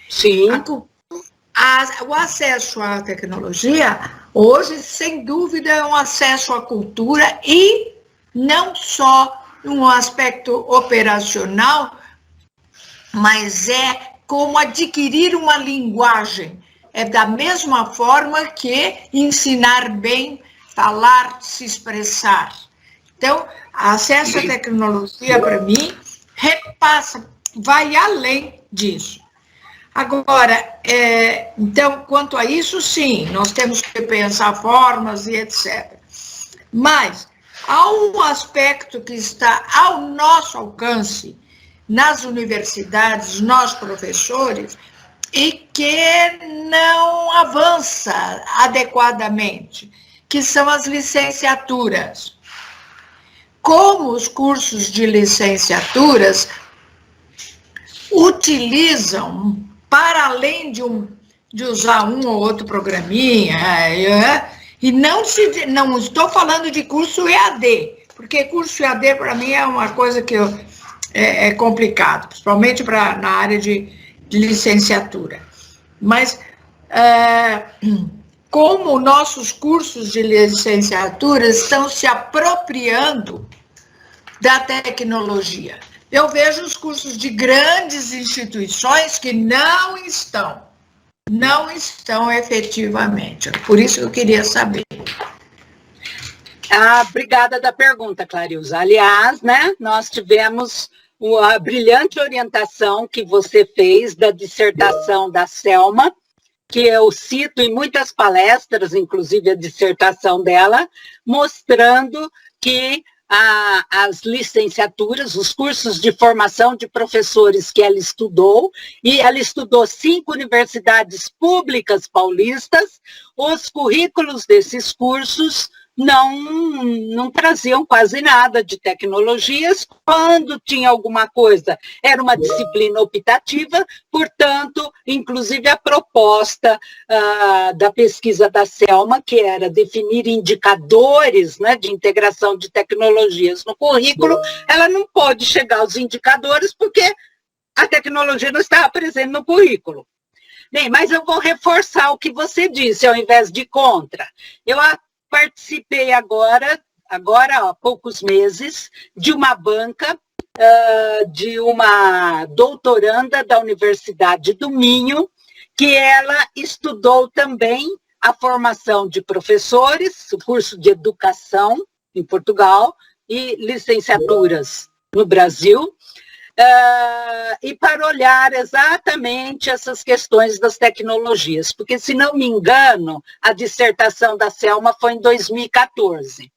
Sim. O acesso à tecnologia, hoje, sem dúvida, é um acesso à cultura e não só um aspecto operacional, mas é como adquirir uma linguagem. É da mesma forma que ensinar bem, falar, se expressar. Então, acesso à tecnologia, para mim, repassa, vai além disso. Agora, então, quanto a isso, sim, nós temos que pensar formas e etc. Mas há um aspecto que está ao nosso alcance nas universidades, nós professores, e que não avança adequadamente, que são as licenciaturas. Como os cursos de licenciaturas utilizam, para além de usar um ou outro programinha, e não estou falando de curso EAD, porque curso EAD para mim é uma coisa que é complicado, principalmente na área de licenciatura. Mas como nossos cursos de licenciatura estão se apropriando da tecnologia. Eu vejo os cursos de grandes instituições que não estão efetivamente. Por isso eu queria saber. Obrigada da pergunta, Clarilza. Aliás, né, nós tivemos a brilhante orientação que você fez da dissertação da Selma, que eu cito em muitas palestras, inclusive a dissertação dela, mostrando que as licenciaturas, os cursos de formação de professores que ela estudou, e ela estudou 5 universidades públicas paulistas, os currículos desses cursos não traziam quase nada de tecnologias. Quando tinha alguma coisa, era uma disciplina optativa, portanto, inclusive a proposta da pesquisa da Selma, que era definir indicadores, né, de integração de tecnologias no currículo, ela não pôde chegar aos indicadores porque a tecnologia não estava presente no currículo. Bem, mas eu vou reforçar o que você disse, ao invés de contra. Eu participei agora há poucos meses, de uma banca de uma doutoranda da Universidade do Minho, que ela estudou também a formação de professores, o curso de educação em Portugal e licenciaturas no Brasil, e para olhar exatamente essas questões das tecnologias, porque, se não me engano, a dissertação da Selma foi em 2014.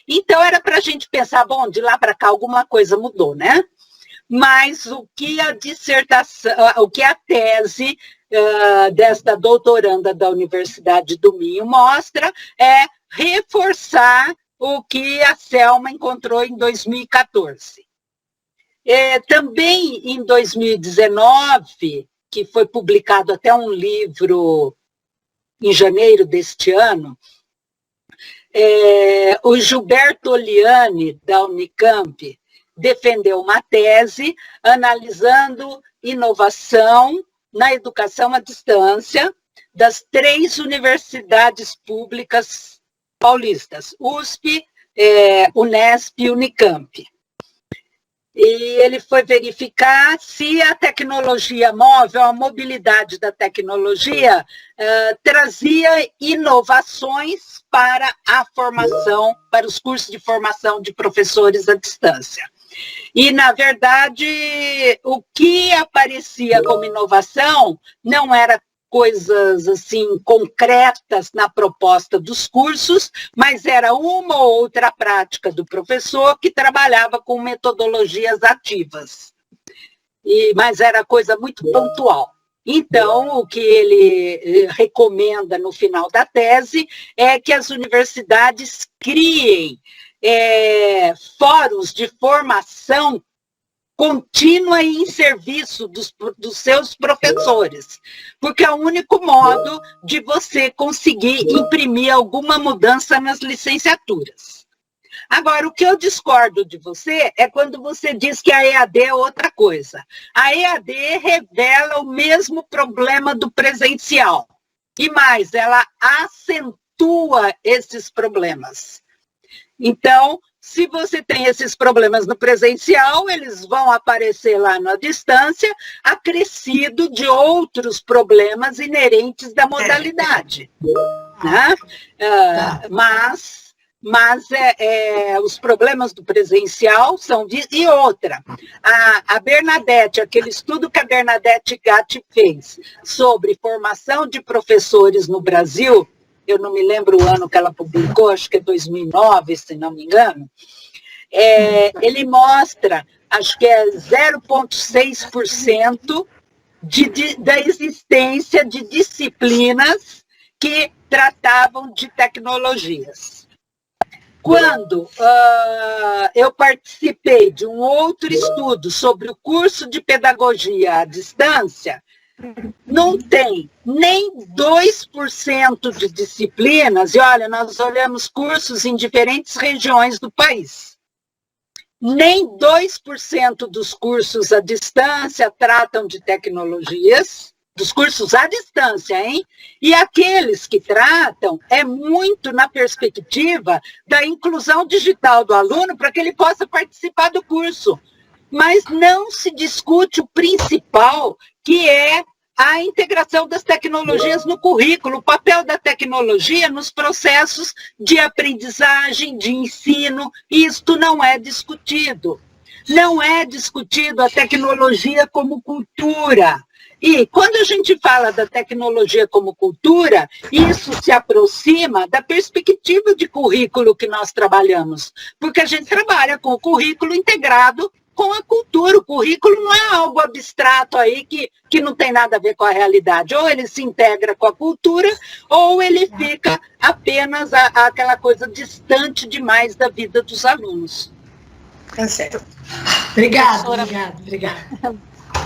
Então, era para a gente pensar, bom, de lá para cá alguma coisa mudou, né? Mas o que a tese desta doutoranda da Universidade do Minho mostra é reforçar o que a Selma encontrou em 2014. Também em 2019, que foi publicado até um livro em janeiro deste ano, o Gilberto Oliani, da Unicamp, defendeu uma tese analisando inovação na educação à distância das 3 universidades públicas paulistas, USP, Unesp e Unicamp. E ele foi verificar se a tecnologia móvel, a mobilidade da tecnologia, trazia inovações para a formação, para os cursos de formação de professores à distância. E, na verdade, o que aparecia como inovação não era coisas assim concretas na proposta dos cursos, mas era uma ou outra prática do professor que trabalhava com metodologias ativas. Mas era coisa muito pontual. Então, o que ele recomenda no final da tese é que as universidades criem fóruns de formação contínua e em serviço dos seus professores, porque é o único modo de você conseguir imprimir alguma mudança nas licenciaturas. Agora, o que eu discordo de você é quando você diz que a EAD é outra coisa. A EAD revela o mesmo problema do presencial. E mais, ela acentua esses problemas. Então, se você tem esses problemas no presencial, eles vão aparecer lá na distância, acrescido de outros problemas inerentes da modalidade. Né? Mas os problemas do presencial são... E outra, a Bernadette, aquele estudo que a Bernadette Gatti fez sobre formação de professores no Brasil, eu não me lembro o ano que ela publicou, acho que é 2009, se não me engano, ele mostra, acho que é 0,6% da existência de disciplinas que tratavam de tecnologias. Quando eu participei de um outro estudo sobre o curso de pedagogia à distância, não tem nem 2% de disciplinas, e olha, nós olhamos cursos em diferentes regiões do país. Nem 2% dos cursos à distância tratam de tecnologias, dos cursos à distância, hein? E aqueles que tratam é muito na perspectiva da inclusão digital do aluno para que ele possa participar do curso. Mas não se discute o principal, que é a integração das tecnologias no currículo, o papel da tecnologia nos processos de aprendizagem, de ensino, isto não é discutido. Não é discutido a tecnologia como cultura. E quando a gente fala da tecnologia como cultura, isso se aproxima da perspectiva de currículo que nós trabalhamos, porque a gente trabalha com o currículo integrado com a cultura. O currículo não é algo abstrato aí que não tem nada a ver com a realidade. Ou ele se integra com a cultura, ou ele fica apenas aquela coisa distante demais da vida dos alunos. Tá certo. Obrigada.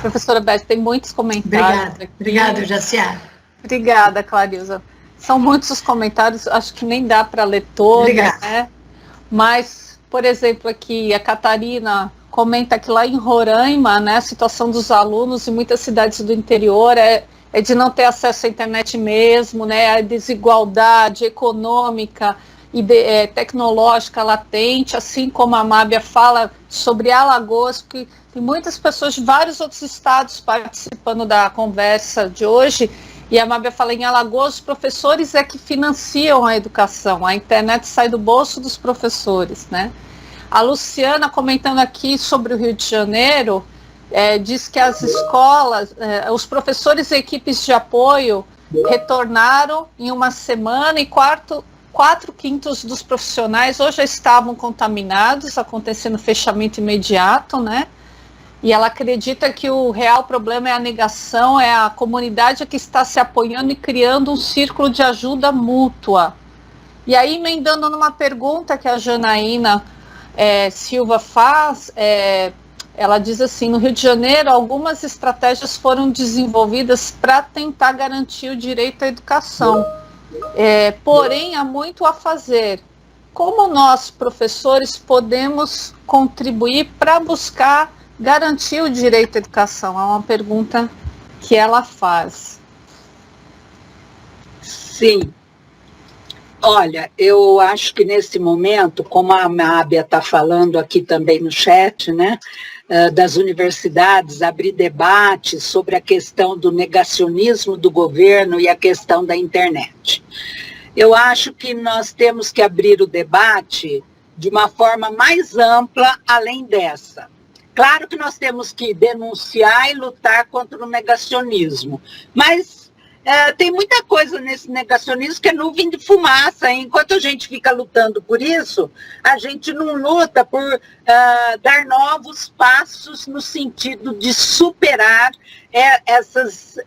Professora Beth, tem muitos comentários. Obrigada, Jaciara. Obrigada, Clarilza. São muitos os comentários, acho que nem dá para ler todos, né? Mas, por exemplo, aqui a Catarina comenta que lá em Roraima, né, a situação dos alunos em muitas cidades do interior é de não ter acesso à internet mesmo, né, a desigualdade econômica e tecnológica latente, assim como a Mábia fala sobre Alagoas, porque tem muitas pessoas de vários outros estados participando da conversa de hoje, e a Mábia fala, em Alagoas, os professores é que financiam a educação, a internet sai do bolso dos professores, né? A Luciana, comentando aqui sobre o Rio de Janeiro, diz que as escolas, os professores e equipes de apoio retornaram em uma semana e 4/5 dos profissionais ou já estavam contaminados, acontecendo fechamento imediato, né? E ela acredita que o real problema é a negação, é a comunidade que está se apoiando e criando um círculo de ajuda mútua. E aí, emendando numa pergunta que a Janaína Silva faz, ela diz assim, no Rio de Janeiro, algumas estratégias foram desenvolvidas para tentar garantir o direito à educação. Porém, há muito a fazer. Como nós, professores, podemos contribuir para buscar garantir o direito à educação? É uma pergunta que ela faz. Sim. Olha, eu acho que nesse momento, como a Mábia está falando aqui também no chat, né, das universidades, abrir debate sobre a questão do negacionismo do governo e a questão da internet. Eu acho que nós temos que abrir o debate de uma forma mais ampla além dessa. Claro que nós temos que denunciar e lutar contra o negacionismo, mas tem muita coisa nesse negacionismo que é nuvem de fumaça. Enquanto a gente fica lutando por isso, a gente não luta por dar novos passos no sentido de superar essas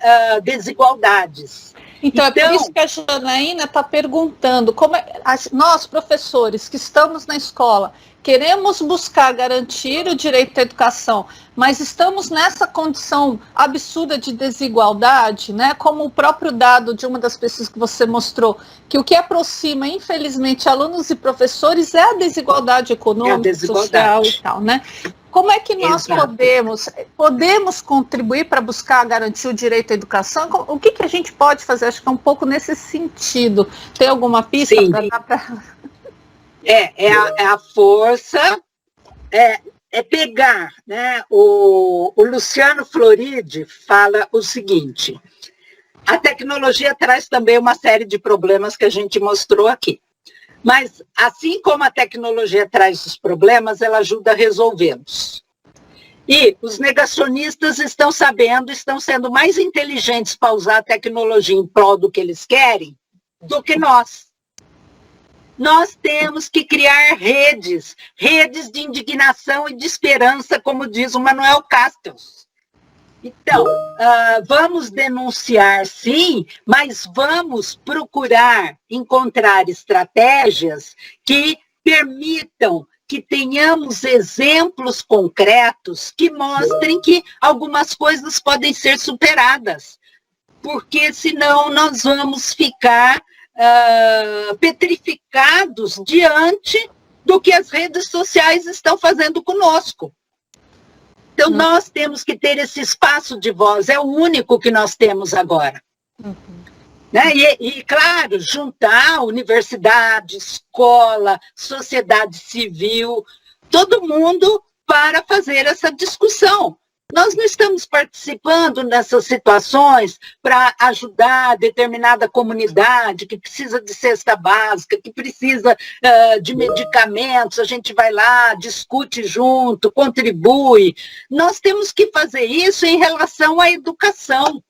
desigualdades. Então, é por isso que a Janaína está perguntando, nós, professores, que estamos na escola, queremos buscar garantir o direito à educação, mas estamos nessa condição absurda de desigualdade, né? Como o próprio dado de uma das pesquisas que você mostrou, que o que aproxima, infelizmente, alunos e professores é a desigualdade econômica, social e tal, né? Como é que nós podemos contribuir para buscar garantir o direito à educação? O que a gente pode fazer? Acho que é um pouco nesse sentido. Tem alguma pista para dar para... É a força, é pegar, né? O Luciano Floridi fala o seguinte: a tecnologia traz também uma série de problemas que a gente mostrou aqui. Mas, assim como a tecnologia traz os problemas, ela ajuda a resolvê-los. E os negacionistas estão sendo mais inteligentes para usar a tecnologia em prol do que eles querem do que nós. Nós temos que criar redes de indignação e de esperança, como diz o Manuel Castells. Então, vamos denunciar, sim, mas vamos procurar encontrar estratégias que permitam que tenhamos exemplos concretos que mostrem que algumas coisas podem ser superadas, porque senão nós vamos ficar petrificados diante do que as redes sociais estão fazendo conosco. Então, nós temos que ter esse espaço de voz, é o único que nós temos agora. Né? E, claro, juntar universidade, escola, sociedade civil, todo mundo para fazer essa discussão. Nós não estamos participando nessas situações para ajudar determinada comunidade que precisa de cesta básica, que precisa de medicamentos, a gente vai lá, discute junto, contribui. Nós temos que fazer isso em relação à educação.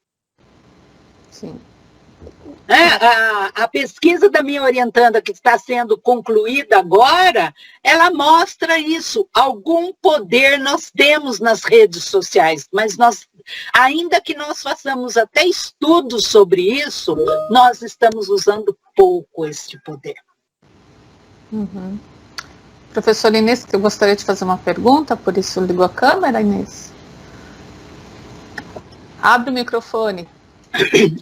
Sim. A pesquisa da minha orientanda, que está sendo concluída agora, ela mostra isso. Algum poder nós temos nas redes sociais, mas ainda que nós façamos até estudos sobre isso, nós estamos usando pouco esse poder. Professora Inês, eu gostaria de fazer uma pergunta, por isso ligou a câmera, Inês. Abre o microfone.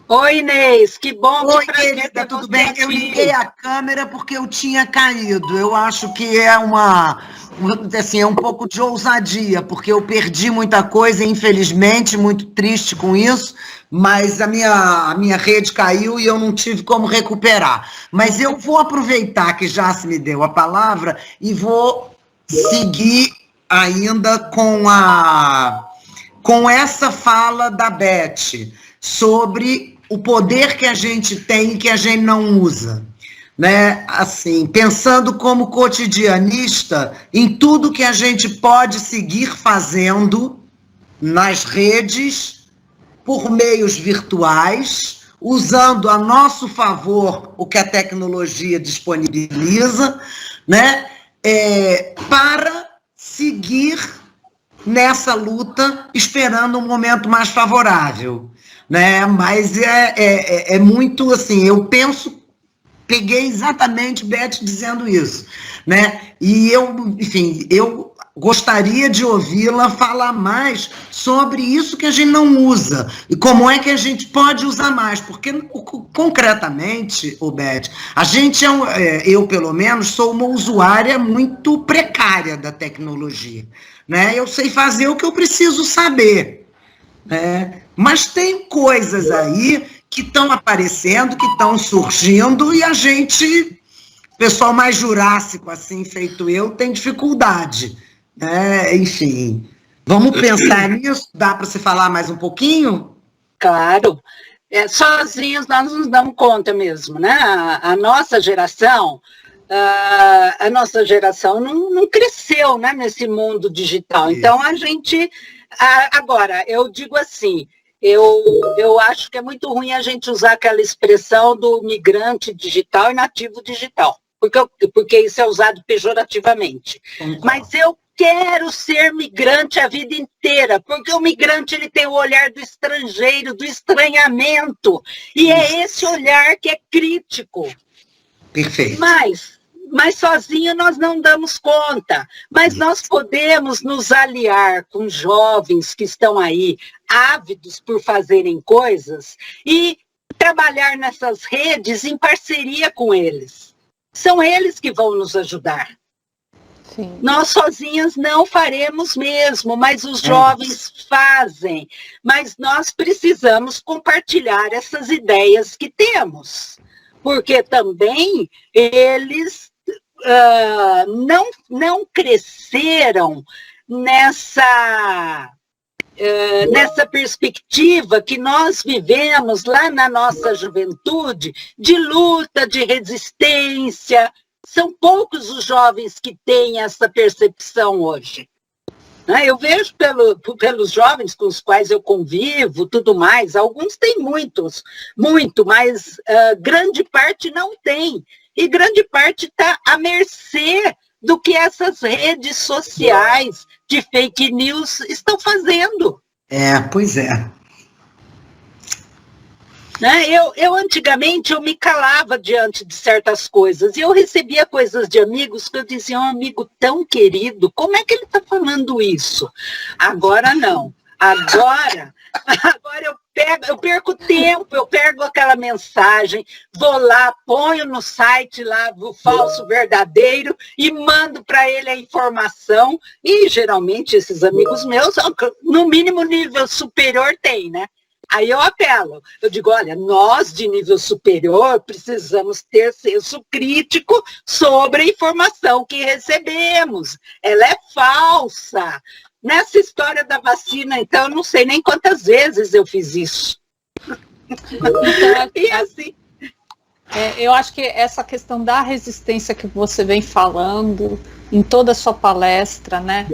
Oi, Inês, que bom. Oi, querida, tudo bem? Eu liguei a câmera porque eu tinha caído. Eu acho que é um pouco de ousadia, porque eu perdi muita coisa, infelizmente, muito triste com isso, mas a minha rede caiu e eu não tive como recuperar. Mas eu vou aproveitar que já se me deu a palavra e vou seguir ainda com essa fala da Beth sobre o poder que a gente tem e que a gente não usa, né? Assim, pensando como cotidianista em tudo que a gente pode seguir fazendo nas redes, por meios virtuais, usando a nosso favor o que a tecnologia disponibiliza, né? Para seguir nessa luta, esperando um momento mais favorável. Né? Mas é muito assim, peguei exatamente Beth dizendo isso, né? E eu gostaria de ouvi-la falar mais sobre isso que a gente não usa e como é que a gente pode usar mais, porque concretamente, Beth, a gente eu pelo menos sou uma usuária muito precária da tecnologia, né? Eu sei fazer o que eu preciso saber, né? Mas tem coisas aí que estão aparecendo, que estão surgindo, e a gente, pessoal mais jurássico, assim, feito eu, tem dificuldade. Né? Enfim, vamos pensar nisso? Dá para você falar mais um pouquinho? Claro. Sozinhos nós nos damos conta mesmo, né? A nossa geração não cresceu, né, nesse mundo digital. Isso. Então, a gente... Agora, eu digo assim... Eu acho que é muito ruim a gente usar aquela expressão do migrante digital e nativo digital, porque isso é usado pejorativamente. Mas eu quero ser migrante a vida inteira, porque o migrante ele tem o olhar do estrangeiro, do estranhamento, e é esse olhar que é crítico. Perfeito. mas sozinho nós não damos conta. Mas nós podemos nos aliar com jovens que estão aí, ávidos por fazerem coisas, e trabalhar nessas redes em parceria com eles. São eles que vão nos ajudar. Sim. Nós sozinhas não faremos mesmo, mas os jovens fazem. Mas nós precisamos compartilhar essas ideias que temos, porque também eles não cresceram nessa perspectiva que nós vivemos lá na nossa juventude, de luta, de resistência. São poucos os jovens que têm essa percepção hoje. Eu vejo pelos jovens com os quais eu convivo, tudo mais, alguns têm muito, mas grande parte não tem. E grande parte está à mercê do que essas redes sociais de fake news estão fazendo. Pois é. Eu antigamente, eu me calava diante de certas coisas, e eu recebia coisas de amigos que eu dizia, um amigo tão querido, como é que ele está falando isso? Agora não. Agora eu perco tempo, eu pego aquela mensagem, vou lá, ponho no site lá do falso verdadeiro e mando para ele a informação, e geralmente esses amigos meus, no mínimo nível superior tem, né? Aí eu apelo, eu digo, olha, nós de nível superior precisamos ter senso crítico sobre a informação que recebemos. Ela é falsa. Nessa história da vacina, então, eu não sei nem quantas vezes eu fiz isso. Então, e assim... eu acho que essa questão da resistência que você vem falando em toda a sua palestra, né?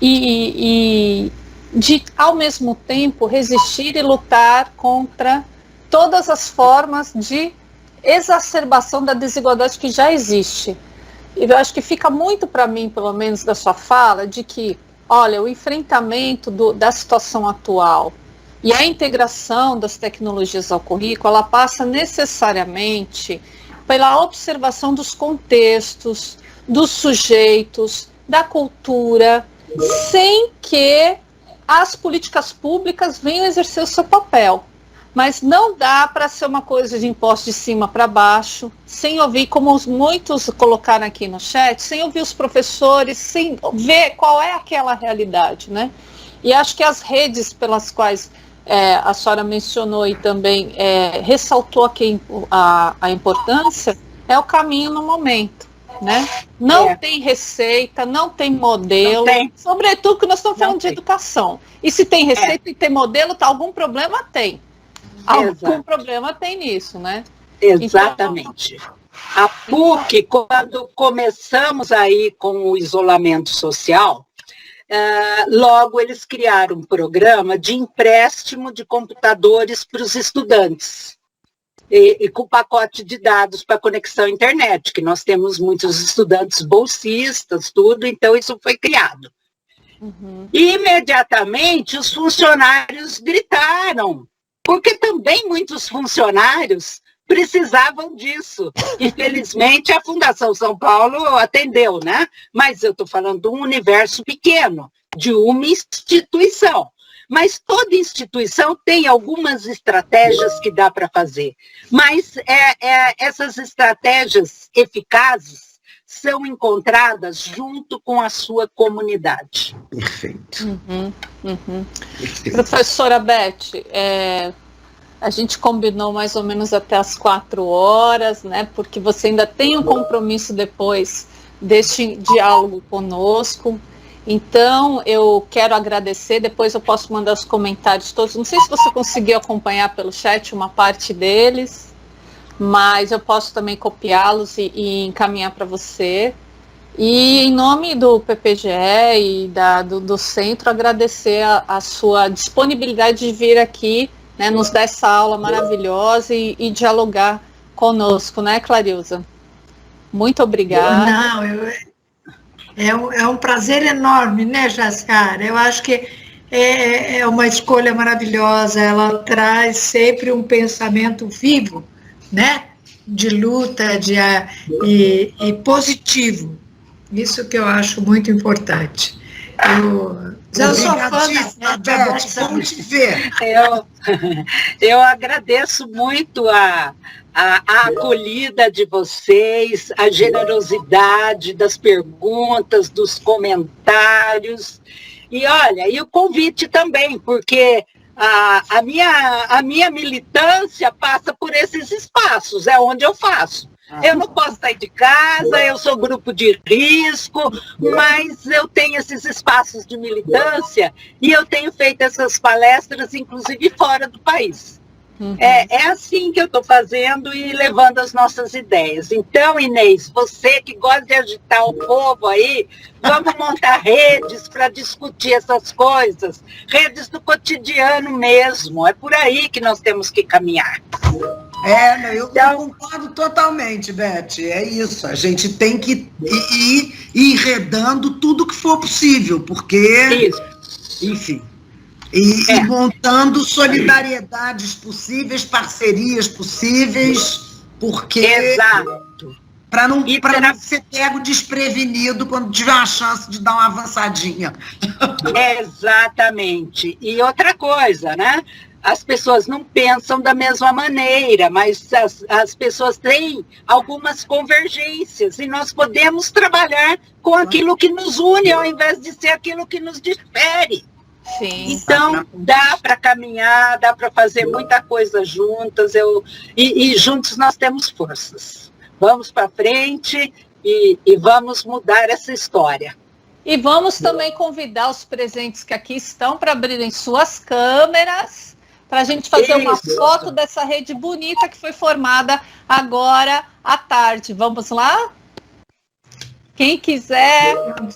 E de, ao mesmo tempo, resistir e lutar contra todas as formas de exacerbação da desigualdade que já existe. E eu acho que fica muito para mim, pelo menos, da sua fala, de que, olha, o enfrentamento da situação atual e a integração das tecnologias ao currículo, ela passa necessariamente pela observação dos contextos, dos sujeitos, da cultura, sem que as políticas públicas venham exercer o seu papel. Mas não dá para ser uma coisa de imposto de cima para baixo, sem ouvir, como muitos colocaram aqui no chat, sem ouvir os professores, sem ver qual é aquela realidade, né? E acho que as redes pelas quais a senhora mencionou e também ressaltou aqui a importância, é o caminho no momento. Né? Não tem receita, não tem modelo, sobretudo que nós estamos falando de educação. E se tem receita e tem modelo, algum problema tem. Algum problema tem nisso, né? Exatamente. Então, a PUC, quando começamos aí com o isolamento social, logo eles criaram um programa de empréstimo de computadores para os estudantes. E com pacote de dados para conexão à internet, que nós temos muitos estudantes bolsistas, tudo, então isso foi criado. Uhum. Imediatamente os funcionários gritaram, porque também muitos funcionários precisavam disso. Infelizmente a Fundação São Paulo atendeu, né? Mas eu estou falando de um universo pequeno, de uma instituição. Mas toda instituição tem algumas estratégias que dá para fazer. Mas essas estratégias eficazes são encontradas junto com a sua comunidade. Perfeito. Perfeito. Professora Beth, a gente combinou mais ou menos até as 4 horas, né? Porque você ainda tem um compromisso depois deste diálogo conosco. Então, eu quero agradecer, depois eu posso mandar os comentários todos, não sei se você conseguiu acompanhar pelo chat uma parte deles, mas eu posso também copiá-los e encaminhar para você. E em nome do PPGE e do centro, agradecer a sua disponibilidade de vir aqui, né, nos dar essa aula maravilhosa e dialogar conosco, né, Clarilza? Muito obrigada. É um prazer enorme, né, Jaciara? Eu acho que é uma escolha maravilhosa, ela traz sempre um pensamento vivo, né? de luta e positivo. Isso que eu acho muito importante. Eu sou fã Obrigadíssima, Beth, bom te ver. Eu agradeço muito a acolhida de vocês, a generosidade das perguntas, dos comentários. E olha, e o convite também, porque a minha militância passa por esses espaços, é onde eu faço. Eu não posso sair de casa, eu sou grupo de risco, mas eu tenho esses espaços de militância e eu tenho feito essas palestras, inclusive fora do país. É assim que eu estou fazendo e levando as nossas ideias. Então, Inês, você que gosta de agitar o povo aí, vamos montar redes para discutir essas coisas, redes do cotidiano mesmo. É por aí que nós temos que caminhar. Eu concordo totalmente, Beth. É isso. A gente tem que ir enredando tudo que for possível, porque, Isso. enfim, e montando solidariedades possíveis, parcerias possíveis, porque Exato. para não ser pego desprevenido quando tiver uma chance de dar uma avançadinha. Exatamente. E outra coisa, né? As pessoas não pensam da mesma maneira, mas as pessoas têm algumas convergências e nós podemos trabalhar com aquilo que nos une ao invés de ser aquilo que nos difere. Sim. Então, dá para caminhar, dá para fazer muita coisa juntas, e juntos nós temos forças. Vamos para frente e vamos mudar essa história. E vamos também convidar os presentes que aqui estão para abrirem suas câmeras, para a gente fazer uma foto dessa rede bonita que foi formada agora à tarde. Vamos lá? Quem quiser,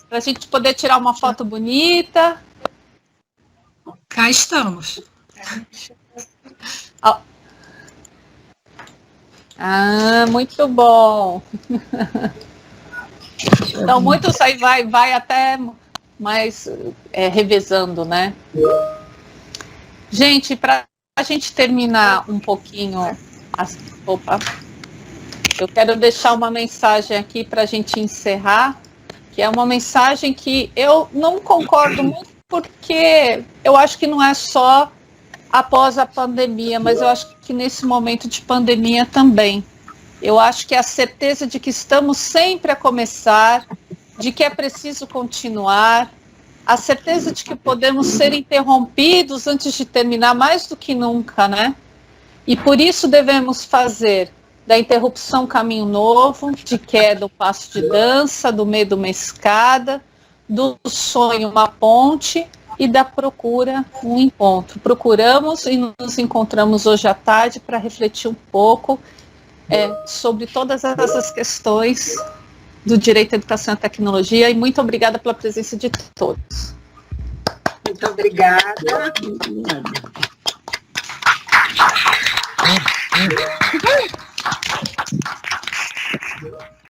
para a gente poder tirar uma foto bonita. Cá estamos. Muito bom. Então, muitos aí vai até mais revezando, né? Gente, para a gente terminar um pouquinho, eu quero deixar uma mensagem aqui para a gente encerrar, que é uma mensagem que eu não concordo muito, porque eu acho que não é só após a pandemia, mas eu acho que nesse momento de pandemia também. Eu acho que a certeza de que estamos sempre a começar, de que é preciso continuar, a certeza de que podemos ser interrompidos antes de terminar mais do que nunca, né? E por isso devemos fazer da interrupção caminho novo, de queda um passo de dança, do medo uma escada, do sonho uma ponte e da procura um encontro. Procuramos e nos encontramos hoje à tarde para refletir um pouco sobre todas essas questões do direito à educação e tecnologia, e muito obrigada pela presença de todos. Muito obrigada.